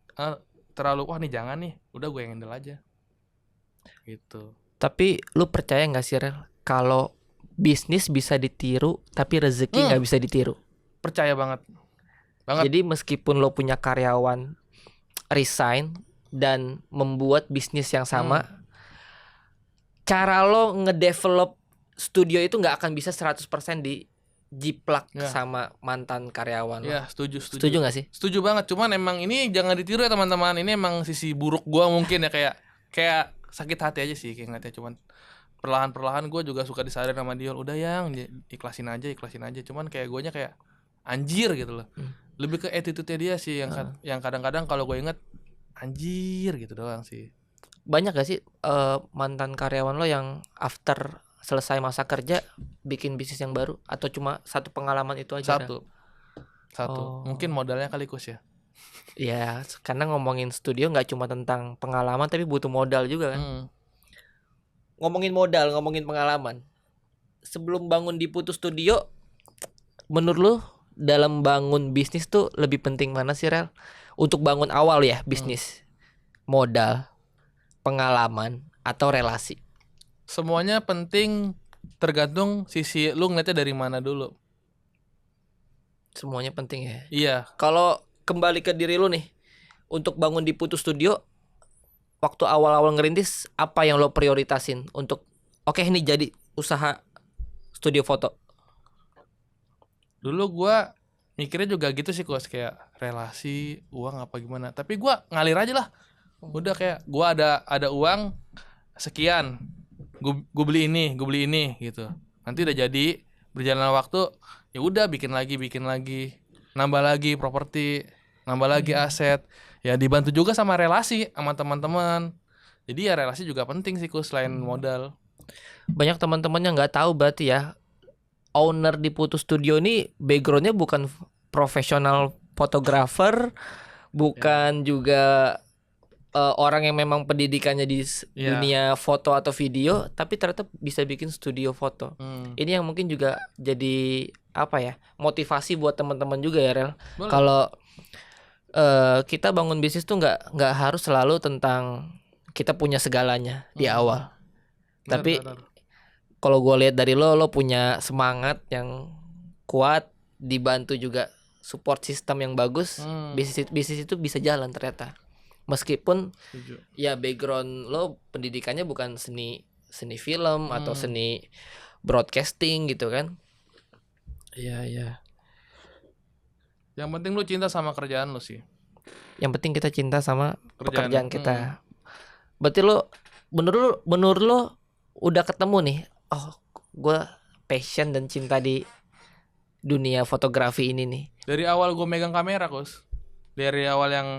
terlalu wah nih jangan nih, udah gue yang handle aja. Gitu. Tapi lu percaya nggak sih Rel, kalau bisnis bisa ditiru tapi rezeki nggak bisa ditiru? Percaya banget. Jadi meskipun lo punya karyawan resign dan membuat bisnis yang sama, cara lo ngedevelop studio itu nggak akan bisa 100% dijiplak sama mantan karyawan lo. Ya, setuju. Setuju nggak sih? Setuju banget. Cuman emang ini jangan ditiru ya teman-teman. Ini emang sisi buruk gua mungkin ya, kayak sakit hati aja sih kayak ngeliatnya. Cuman perlahan-perlahan gue juga suka disadarin sama Diol, udah yang ikhlasin aja. Cuman kayak guanya kayak anjir gitu loh. Lebih ke attitude-nya dia sih yang kadang-kadang kalau gue inget anjir gitu doang sih. Banyak gak sih mantan karyawan lo yang after selesai masa kerja bikin bisnis yang baru, atau cuma satu pengalaman itu aja? Satu. Mungkin modalnya kali Kus ya. Ya, karena ngomongin studio nggak cuma tentang pengalaman tapi butuh modal juga kan. Ngomongin modal, ngomongin pengalaman. Sebelum bangun di Putu Studio, menurut lu dalam bangun bisnis tuh lebih penting mana sih Rel? Untuk bangun awal ya bisnis, modal, pengalaman, atau relasi? Semuanya penting, tergantung sisi lu ngeliatnya dari mana dulu. Semuanya penting ya. Iya. Kalau kembali ke diri lu nih, untuk bangun di Putu Studio, waktu awal-awal ngerintis, apa yang lo prioritasin untuk oke ini jadi usaha studio foto? Dulu gua mikirnya juga gitu sih Kus, kayak relasi, uang apa gimana. Tapi gua ngalir aja lah. Udah kayak gua ada uang sekian, gua beli ini gitu. Nanti udah jadi, berjalan waktu, ya udah bikin lagi, nambah lagi properti, nambah lagi aset. Ya dibantu juga sama relasi sama teman-teman. Jadi ya relasi juga penting sih Kus, selain modal. Banyak teman-teman yang nggak tahu berarti ya, owner di Putu Studio ini backgroundnya bukan profesional fotografer, bukan juga orang yang memang pendidikannya di dunia foto atau video, tapi ternyata bisa bikin studio foto. Ini yang mungkin juga jadi apa ya, motivasi buat teman-teman juga ya Rel. Kalau kita bangun bisnis tuh nggak harus selalu tentang kita punya segalanya di awal. Tapi kalau gue lihat dari lo punya semangat yang kuat, dibantu juga support system yang bagus, bisnis itu bisa jalan ternyata. Meskipun ya background lo pendidikannya bukan seni film atau seni broadcasting gitu kan. Iya. Yang penting lu cinta sama kerjaan lu sih. Yang penting kita cinta sama pekerjaan kita. Berarti lo menurut lo udah ketemu nih, oh gue passion dan cinta di dunia fotografi ini nih. Dari awal gue megang kamera Kus, dari awal yang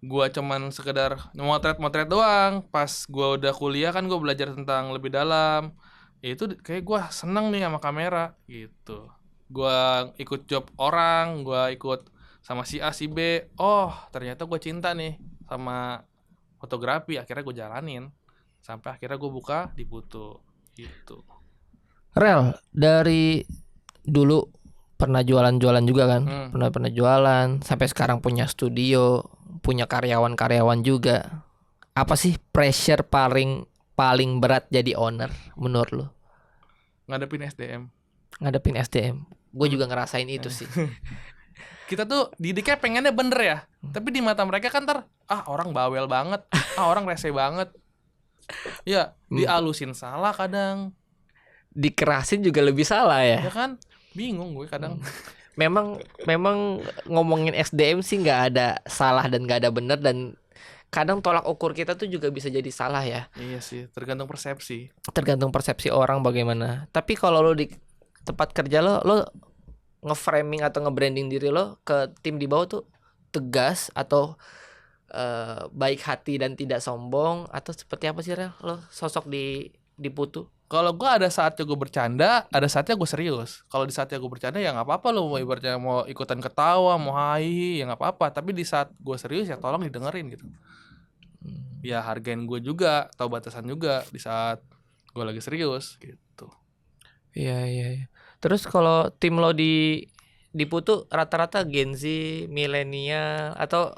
gue cuman sekedar motret doang. Pas gue udah kuliah kan gue belajar tentang lebih dalam. Ya itu kayak gue seneng nih sama kamera gitu. Gue ikut job orang, gue ikut sama si A si B. Oh ternyata gue cinta nih sama fotografi. Akhirnya gue jalanin sampai akhirnya gue buka di Putu gitu. Rel, dari dulu pernah jualan juga kan? Pernah jualan sampai sekarang punya studio, punya karyawan-karyawan juga. Apa sih pressure paling paling berat jadi owner menurut lu? Ngadepin SDM. Ngadepin SDM. Gue juga ngerasain itu sih. Kita tuh didiknya pengennya bener ya, tapi di mata mereka kan orang bawel banget, orang rese banget. Ya, dialusin salah kadang. Dikerasin juga lebih salah Ya ya. kan? Bingung gue kadang. Memang ngomongin SDM sih nggak ada salah dan nggak ada benar, dan kadang tolak ukur kita tuh juga bisa jadi salah ya. Iya sih, tergantung persepsi. Tergantung persepsi orang bagaimana. Tapi kalau lo di tempat kerja lo nge-framing atau nge-branding diri lo ke tim di bawah tuh tegas atau baik hati dan tidak sombong, atau seperti apa sih Rel? Lo sosok di Putu? Kalau gue ada saatnya gue bercanda, ada saatnya gue serius. Kalau di saatnya gue bercanda ya nggak apa-apa, lo mau ibaratnya mau ikutan ketawa, mau hai ya nggak apa-apa. Tapi di saat gue serius ya tolong didengerin gitu. Ya hargain gue juga, tahu batasan juga di saat gue lagi serius gitu. Iya. Terus kalau tim lo di Putu rata-rata Gen Z, milenial, atau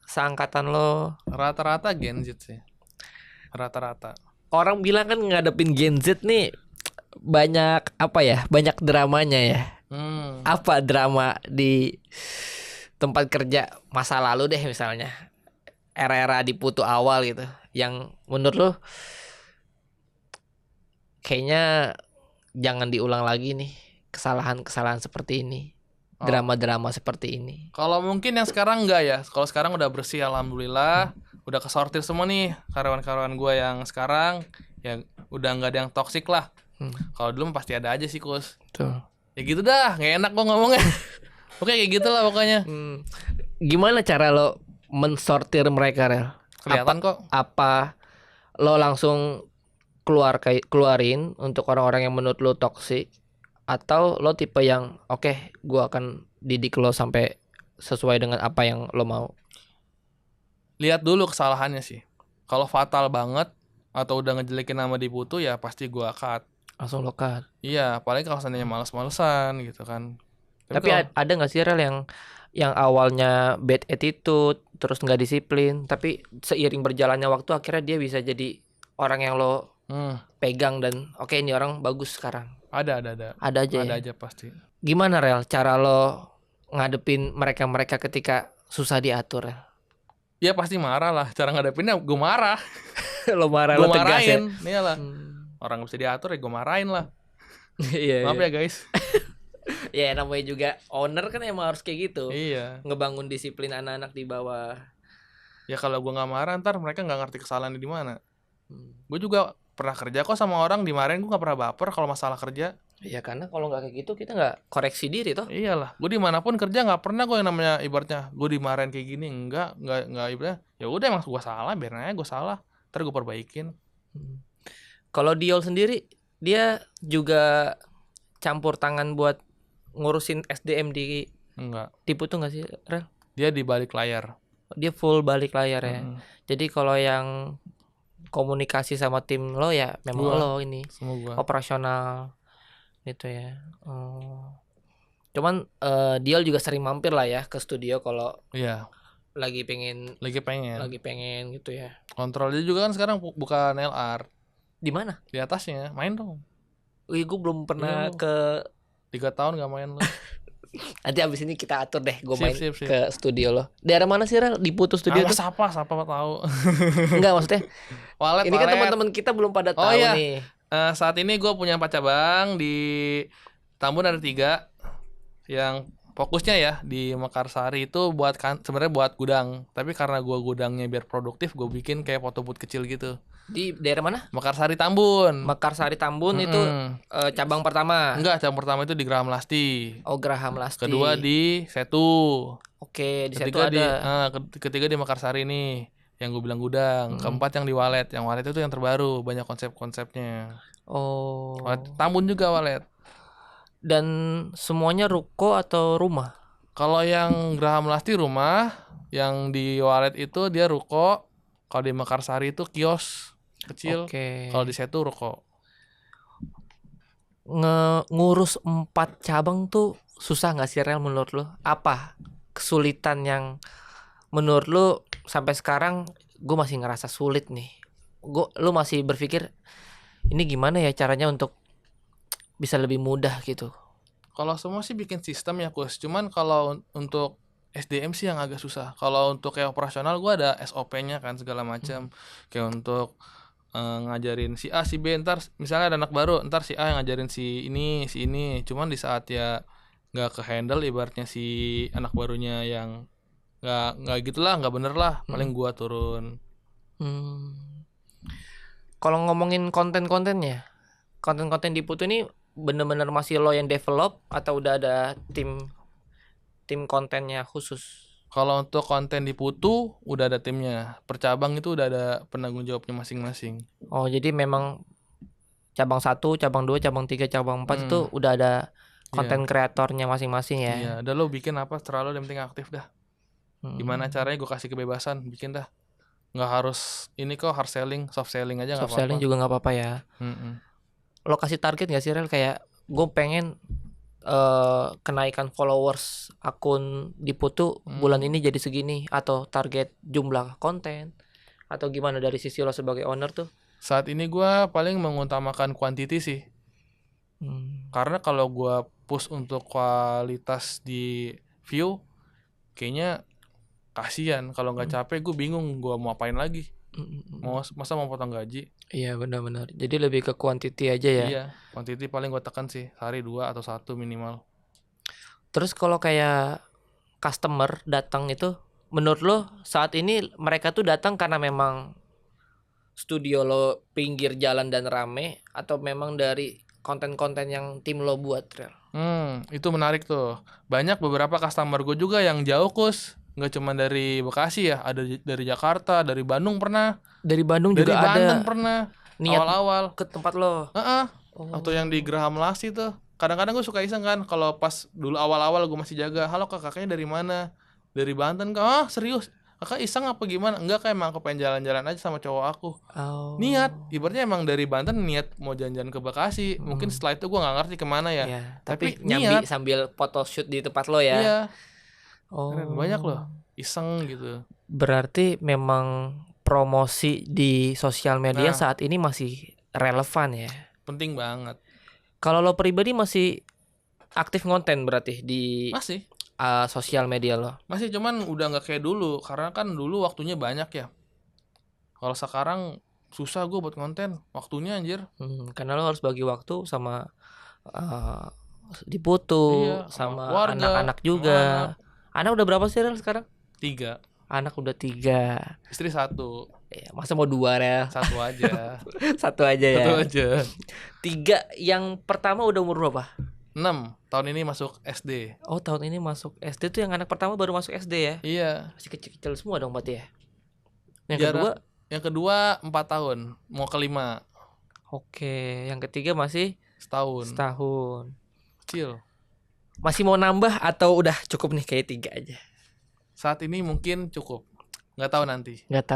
seangkatan lo? Rata-rata Gen Z sih. Rata-rata. Orang bilang kan ngadepin Gen Z nih banyak apa ya? Banyak dramanya ya. Apa drama di tempat kerja masa lalu deh misalnya? Era-era di Putu awal gitu. Yang menurut lo kayaknya jangan diulang lagi nih kesalahan-kesalahan seperti ini. Drama-drama seperti ini. Kalau mungkin yang sekarang enggak ya. Kalau sekarang udah bersih alhamdulillah. Udah kesortir semua nih karyawan-karyawan gue yang sekarang. Ya udah nggak ada yang toksik lah. Kalau dulu pasti ada aja sih Kus. Tuh. Ya gitu dah, nggak enak gue ngomongnya. Oke kayak gitulah pokoknya. Gimana cara lo mensortir mereka, Rel? Kelihatan kok. Apa lo langsung keluarin untuk orang-orang yang menurut lo toksik, atau lo tipe yang oke, gua akan didik lo sampai sesuai dengan apa yang lo mau? Lihat dulu kesalahannya sih. Kalau fatal banget atau udah ngejelekin nama di Putu ya pasti gua cut. Langsung lo cut. Iya, apalagi kalau seandainya males-malesan gitu kan. Tapi ada nggak sih, Rel, yang awalnya bad attitude, terus nggak disiplin, tapi seiring berjalannya waktu akhirnya dia bisa jadi orang yang lo pegang dan oke, ini orang bagus sekarang? Ada Ada ya? aja Pasti. Gimana, Rel, cara lo ngadepin mereka ketika susah diatur, Rel? Ya pasti marah lah. Cara ngadepinnya gue marah. Lo marah, Gue lo tegas ya? marahin. Iyalah. Orang gak bisa diatur ya gue marahin lah. Iya. Maaf ya guys. Ya namanya juga owner kan emang harus kayak gitu. Iya. Ngebangun disiplin anak-anak di bawah. Ya kalau gue nggak marah ntar mereka nggak ngerti kesalahannya di mana. Gue juga pernah kerja kok sama orang, dimarahin gue nggak pernah baper kalau masalah kerja. Ya karena kalau nggak kayak gitu kita nggak koreksi diri toh. Iyalah, gue dimanapun kerja nggak pernah gue yang namanya ibaratnya gue dimarahin kayak gini, enggak ibaratnya. Ya udah emang gue salah, biarin aja gue salah, ntar gue perbaikin. Kalau Diol sendiri dia juga campur tangan buat ngurusin SDM di Putu nggak sih, Rel? Dia di balik layar. Dia full balik layar ya. Jadi kalau yang komunikasi sama tim lo ya memang lo ini operasional gitu ya. Cuman Diol juga sering mampir lah ya ke studio kalau lagi pengen gitu ya. Kontrolnya juga kan sekarang bukan LR. Di mana? Di atasnya, main dong. Wih, gue belum pernah ke 3 tahun gak main lo. Nanti abis ini kita atur deh, gue main Sip. ke studio lo. Daerah mana sih, Rel? Di Putu studio tuh? Sapa tahu. Enggak, maksudnya Walet. Ini kan teman-teman kita belum pada tahu nih. Saat ini gue punya 4 cabang. Di Tambun ada 3. Yang fokusnya ya di Mekarsari itu sebenarnya buat gudang. Tapi karena gue gudangnya biar produktif, gue bikin kayak photo booth kecil gitu. Di daerah mana? Mekarsari Tambun. Itu cabang pertama. Enggak, cabang pertama itu di Graham Lasti. Oh, Graham Lasti. Kedua di Setu. Oke, di Setu ada. Ketiga di Mekarsari nih, yang gue bilang gudang. Keempat yang di Walet. Yang Walet itu yang terbaru, banyak konsep-konsepnya. Oh. Tambun juga Walet. Dan semuanya ruko atau rumah? Kalau yang Graham Lasti rumah, yang di Walet itu dia ruko. Kalau di Mekarsari itu kios kecil. Kalau di Setu ruko. Ngurus 4 cabang tuh susah nggak sih, Rel, menurut lo? Apa kesulitan yang menurut lu sampai sekarang gue masih ngerasa sulit nih. Lu masih berpikir ini gimana ya caranya untuk bisa lebih mudah gitu. Kalau semua sih bikin sistem ya Kus. Cuman kalau untuk SDM sih yang agak susah. Kalau untuk kayak operasional gue ada SOP-nya kan segala macam. Kayak untuk ngajarin si A si B, ntar misalnya ada anak baru, ntar si A yang ngajarin si ini. Cuman di saat ya nggak ke handle ibaratnya si anak barunya yang nggak gitulah, nggak bener lah, paling gua turun. Kalau ngomongin konten-kontennya, konten-konten di Putu ini bener-bener masih lo yang develop atau udah ada tim kontennya khusus? Kalau untuk konten di Putu udah ada timnya, per cabang itu udah ada penanggung jawabnya masing-masing. Oh, jadi memang cabang 1, cabang 2, cabang 3, cabang 4 itu udah ada konten kreatornya masing-masing ya. Iya, udah lo bikin apa terlalu yang penting aktif dah. Gimana caranya gue kasih kebebasan, bikin dah. Nggak harus ini kok hard selling, soft selling aja nggak Soft apa-apa. selling juga nggak apa-apa ya. Lo kasih target nggak sih Rel, kayak gue pengen kenaikan followers akun di Putu bulan ini jadi segini, atau target jumlah konten, atau gimana dari sisi lo sebagai owner tuh? Saat ini gue paling mengutamakan quantity sih. Karena kalau gue push untuk kualitas di view, kayaknya kasihan. Kalau nggak capek gue bingung gue mau apain lagi. Masa mau potong gaji? Iya benar-benar. Jadi lebih ke quantity aja ya. Iya, quantity paling gue tekan sih sehari 2 atau 1 minimal. Terus kalau kayak customer datang itu, menurut lo saat ini mereka tuh datang karena memang studio lo pinggir jalan dan rame, atau memang dari konten-konten yang tim lo buat, Rel? Itu menarik tuh. Banyak beberapa customer gue juga yang jauh Kus. Nggak cuma dari Bekasi ya, ada dari Jakarta, dari Bandung pernah. Dari Bandung Dari juga Banten ada pernah. niat Awal-awal. ke tempat lo. Atau yang di Geraha Melati tuh. Kadang-kadang gue suka iseng kan, kalau pas dulu awal-awal gue masih jaga, halo kak, kakaknya dari mana? Dari Banten kak. Serius? Kakak iseng apa gimana? Enggak, kayak emang aku pengen jalan-jalan aja sama cowok aku. Niat, ibaratnya emang dari Banten niat mau jalan-jalan ke Bekasi. Mungkin setelah itu gue nggak ngerti kemana ya. Iya, tapi niat. nyambi sambil photoshoot di tempat lo ya. Iya. Keren, banyak loh, iseng gitu. Berarti memang promosi di sosial media saat ini masih relevan ya. Penting banget. Kalau lo pribadi masih aktif ngonten berarti di Masih sosial media lo? Masih, cuman udah nggak kayak dulu. Karena kan dulu waktunya banyak ya. Kalau sekarang susah gue buat konten, waktunya anjir. Karena lo harus bagi waktu sama di Putu, sama warga, anak-anak juga. Anak udah berapa sih Rel sekarang? 3. Anak udah 3. Istri 1. Ya, masa mau 2 Rel? 1 aja. 1 aja ya. 1 aja. 3 yang pertama udah umur berapa? 6. Tahun ini masuk SD. Oh, tahun ini masuk SD tuh yang anak pertama baru masuk SD ya? Iya. Masih kecil-kecil semua dong berarti ya? Yang kedua 4 tahun, mau ke 5. Oke, yang ketiga masih setahun. Kecil. Masih mau nambah atau udah cukup nih kayak 3 aja? Saat ini mungkin cukup. Nggak tahu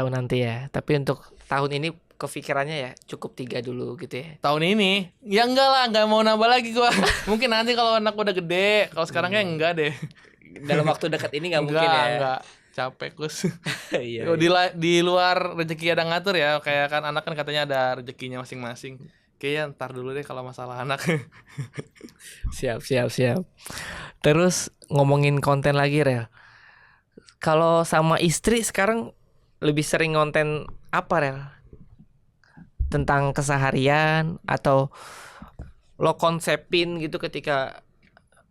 nanti ya. Tapi untuk tahun ini kepikirannya ya cukup 3 dulu gitu ya. Tahun ini? Ya enggak lah, nggak mau nambah lagi gua. Mungkin nanti kalau anak udah gede. Kalau sekarang kayak enggak deh. Dalam waktu dekat ini nggak mungkin ya? Enggak. Capek Kus. Iya. Di luar rezeki ada ngatur ya. Kayak kan anak kan katanya ada rezekinya masing-masing. Kayaknya ntar dulu deh kalau masalah anak. Siap. Terus ngomongin konten lagi Rel. Kalau sama istri sekarang lebih sering konten apa Rel? Tentang keseharian atau lo konsepin gitu ketika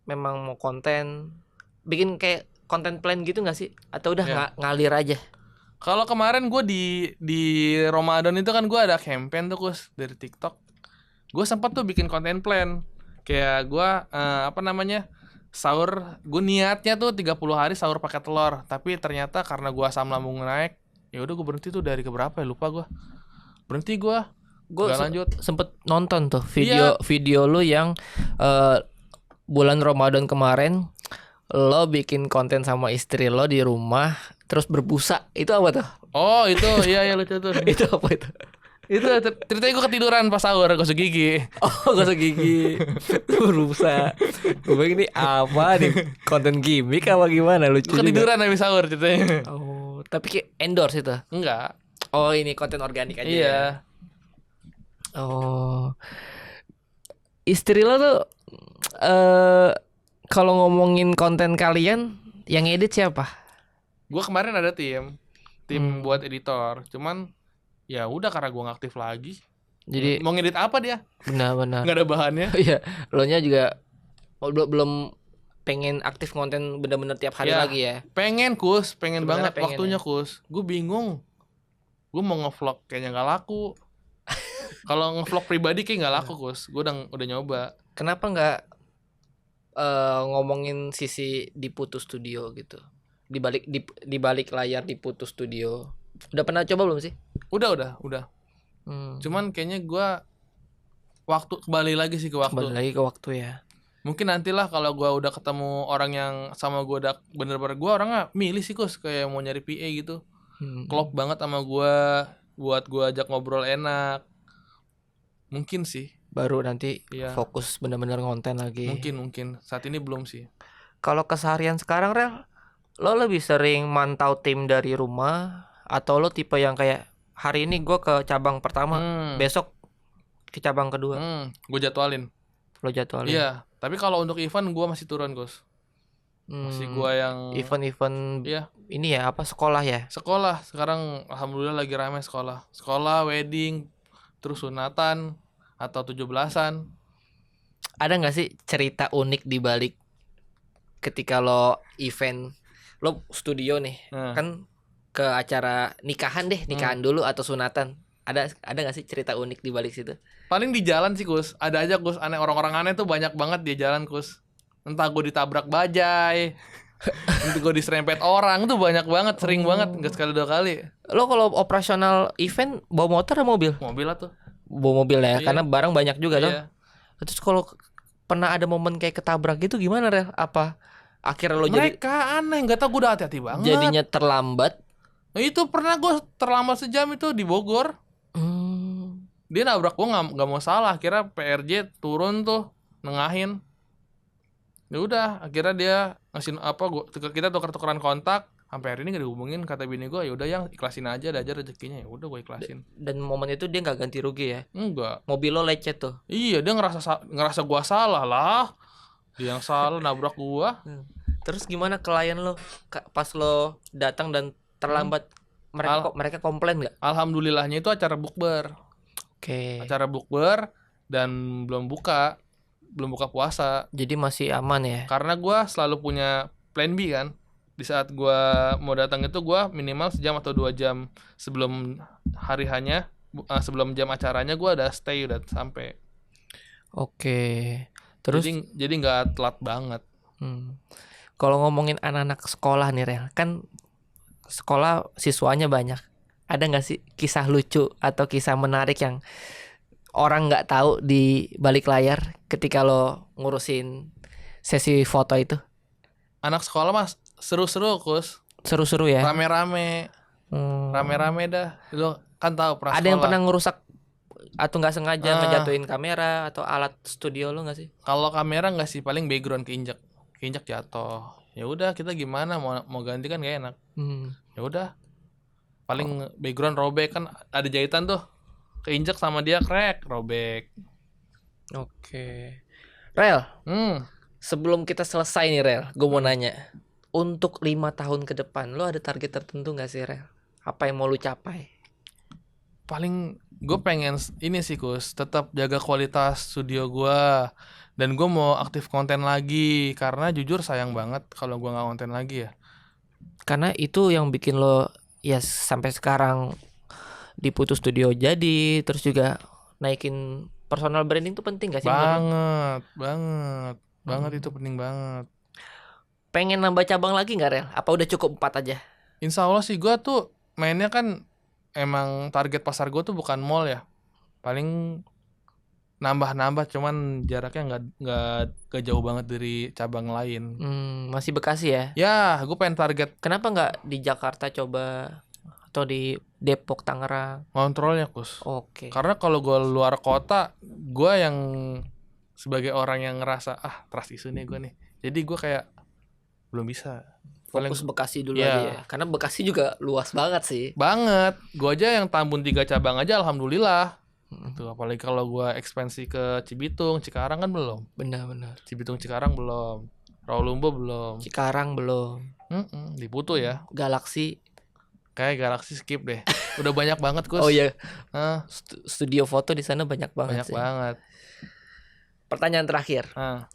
memang mau konten, bikin kayak konten plan gitu nggak sih? Atau udah ngalir aja? Kalau kemarin gue di Ramadan itu kan gue ada campaign tuh Kus dari TikTok. Gue sempat tuh bikin konten plan. Kayak gue sahur, gue niatnya tuh 30 hari sahur pakai telur. Tapi ternyata karena gue asam lambung naik, ya udah gue berhenti tuh dari keberapa ya, lupa gue. Berhenti gue lanjut. Sempet nonton tuh video lu yang bulan Ramadan kemarin, lo bikin konten sama istri lo di rumah terus berbusa. Itu apa tuh? Oh itu iya lucu tuh. Itu apa itu? Itu ceritanya gue ketiduran pas sahur gosok gigi. Oh, gosok gigi. Berbusa. Gue ini apa nih? Konten gimmick apa gimana lucu? Gue ketiduran habis sahur ceritanya. Oh. Tapi endorse itu. Enggak. Oh, ini konten organik aja Iya. ya. Oh. Istri lo tuh kalau ngomongin konten kalian yang edit siapa? Gue kemarin ada tim Hmm. buat editor. Cuman ya udah karena gue nggak aktif lagi. Jadi Mau ngedit apa dia? benar-benar. Nggak ada bahannya. Iya, lo nya juga belum pengen aktif konten bener-bener tiap hari Ya, lagi ya. pengen Sebenarnya banget pengen waktunya ya. Gue bingung. Gue mau ngevlog kayaknya nggak laku. Kalau ngevlog pribadi kayak nggak laku Gue udah nyoba. Kenapa nggak ngomongin sisi di Putu Studio gitu? Di balik layar di Putu Studio. Udah pernah coba belum sih? Udah. Hmm. Cuman kayaknya gue kembali lagi sih ke waktu. Kembali lagi ke waktu ya. Mungkin nantilah kalau gue udah ketemu orang yang sama gue udah bener-bener gue orangnya milih sih kayak mau nyari PA gitu. Klop banget sama gue, buat gue ajak ngobrol enak. Mungkin sih. Baru nanti Iya. fokus bener-bener konten lagi. Mungkin. Saat ini belum sih. Kalau keseharian sekarang Rel, lo lebih sering mantau tim dari rumah atau lo tipe yang kayak hari ini gue ke cabang pertama, besok ke cabang kedua, Gue jadwalin. lo jadwalin? Iya. Tapi kalau untuk event gue masih turun Gus. Masih gue yang event iya. Ini ya apa sekolah ya? Sekolah sekarang alhamdulillah lagi ramai sekolah. Sekolah, wedding, terus sunatan atau 17-an. Ada nggak sih cerita unik di balik ketika lo event, lo studio nih, kan ke acara nikahan dulu atau sunatan? Ada nggak sih cerita unik di balik situ? Paling di jalan sih Gus, ada aja Gus, aneh, orang-orang aneh tuh banyak banget di jalan Gus. Entah gue ditabrak bajai, entah gue diserempet orang tuh banyak banget, sering banget, nggak sekali dua kali. Lo kalau operasional event bawa motor atau mobil? Mobil lah tuh. Bawa mobil ya, Iya. karena barang banyak juga Iya. dong. Terus kalau pernah ada momen kayak ketabrak gitu gimana Rel? Apa akhirnya lo Mereka aneh, nggak tau gue udah hati-hati banget. jadinya terlambat? Nah, itu pernah gue terlambat sejam itu di Bogor. Dia nabrak gue nggak mau salah, akhirnya PRJ turun tuh nengahin. Ya udah, akhirnya dia ngasih kita tuker-tukeran kontak. Sampai hari ini gak dihubungin, kata bini gue, ya udah yang ikhlasin aja rezekinya. Ya udah gue ikhlasin. Dan momen itu dia nggak ganti rugi ya? Enggak. Mobil lo lecet tuh. Iya, dia ngerasa gue salah lah. Dia yang salah nabrak gue. Terus gimana klien lo pas lo datang dan terlambat? Mereka komplain nggak? Alhamdulillahnya itu acara bukber. Oke. Acara bukber dan belum buka puasa. Jadi masih aman ya? Karena gue selalu punya plan B kan. Di saat gue mau datang itu gue minimal sejam atau 2 jam sebelum hari hanya sebelum jam acaranya gue udah stay, udah sampai. Oke. Terus jadi nggak telat banget. Kalau ngomongin anak-anak sekolah nih Rel, kan sekolah siswanya banyak. Ada nggak sih kisah lucu atau kisah menarik yang orang nggak tahu di balik layar ketika lo ngurusin sesi foto itu? Anak sekolah mas seru-seru Kus. Seru-seru ya. Rame-rame dah. Lo kan tahu Ada yang pernah ngerusak atau nggak sengaja ngejatuhin kamera atau alat studio lo nggak sih? Kalau kamera nggak sih, paling background keinjak jatuh. Ya udah, kita gimana mau ganti kan gak enak. Ya udah, paling background robek, kan ada jahitan tuh, keinjak sama dia crack, robek. Oke. Rel, sebelum kita selesai nih Rel, gue mau nanya, untuk 5 tahun ke depan lo ada target tertentu nggak sih Rel? Apa yang mau lo capai? Paling gue pengen ini sih Kus, tetap jaga kualitas studio gue, dan gue mau aktif konten lagi, karena jujur sayang banget kalau gue nggak konten lagi ya. Karena itu yang bikin lo ya sampai sekarang di Putu Studio jadi, terus juga naikin personal branding tuh penting gak sih? Banget itu penting banget. Pengen nambah cabang lagi nggak Rel? Apa udah cukup 4 aja? Insya Allah sih, gue tuh mainnya kan emang target pasar gue tuh bukan mall ya, paling nambah cuman jaraknya nggak jauh banget dari cabang lain. Masih Bekasi ya? Ya, gue pengen target. Kenapa nggak di Jakarta coba atau di Depok, Tangerang? Kontrolnya Kus. Oke. Karena kalau gue luar kota, gue yang sebagai orang yang ngerasa trust isu nih gue nih, jadi gue kayak belum bisa. Fokus Bekasi dulu Iya. aja ya. Karena Bekasi juga luas banget sih. Banget. Gua aja yang Tambun 3 cabang aja alhamdulillah. Tuh, apalagi kalau gua ekspansi ke Cibitung, Cikarang kan belum. Benar-benar. Cibitung Cikarang belum. Rawalumbu belum. Cikarang belum. Di Putu ya. Galaksi. Kayak Galaxy skip deh. Udah banyak banget, Kus. Oh iya, Hah, studio foto di sana banyak banget banyak sih. banget. Pertanyaan terakhir. Nah,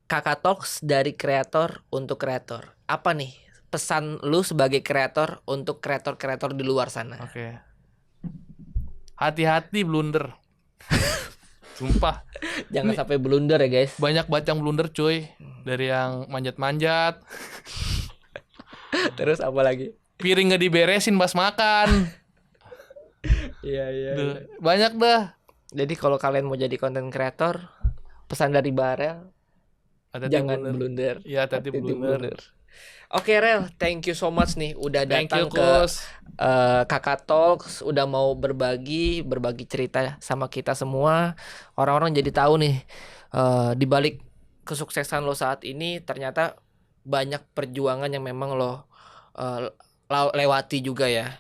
Kakak Talks dari kreator untuk kreator. Apa nih pesan lu sebagai kreator untuk kreator-kreator di luar sana? oke. Hati-hati blunder. Sumpah, Jangan sampai blunder ya guys. banyak banget yang blunder cuy. Dari yang manjat-manjat, Terus apa lagi? piring nggak diberesin pas makan. Iya. Duh, banyak dah. Jadi kalau kalian mau jadi konten kreator, pesan dari Barel, Hati-hati jangan blunder. Iya, hati-hati Hati-hati blunder. Oke Rel, thank you so much nih udah Thank you, datang ke Kus. Kakak Talks, udah mau berbagi cerita sama kita semua. Orang-orang jadi tahu nih di balik kesuksesan lo saat ini ternyata banyak perjuangan yang memang lo lewati juga ya.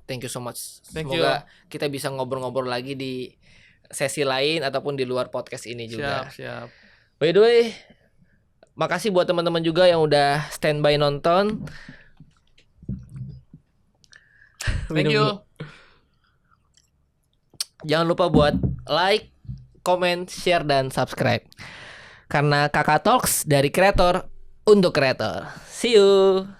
Thank you so much. Thank Semoga kita bisa ngobrol-ngobrol lagi di sesi lain ataupun di luar podcast ini juga. Siap. By the way, makasih buat teman-teman juga yang udah standby nonton. Thank you. Jangan lupa buat like, comment, share, dan subscribe. Karena Kakak Talks dari kreator untuk kreator. See you.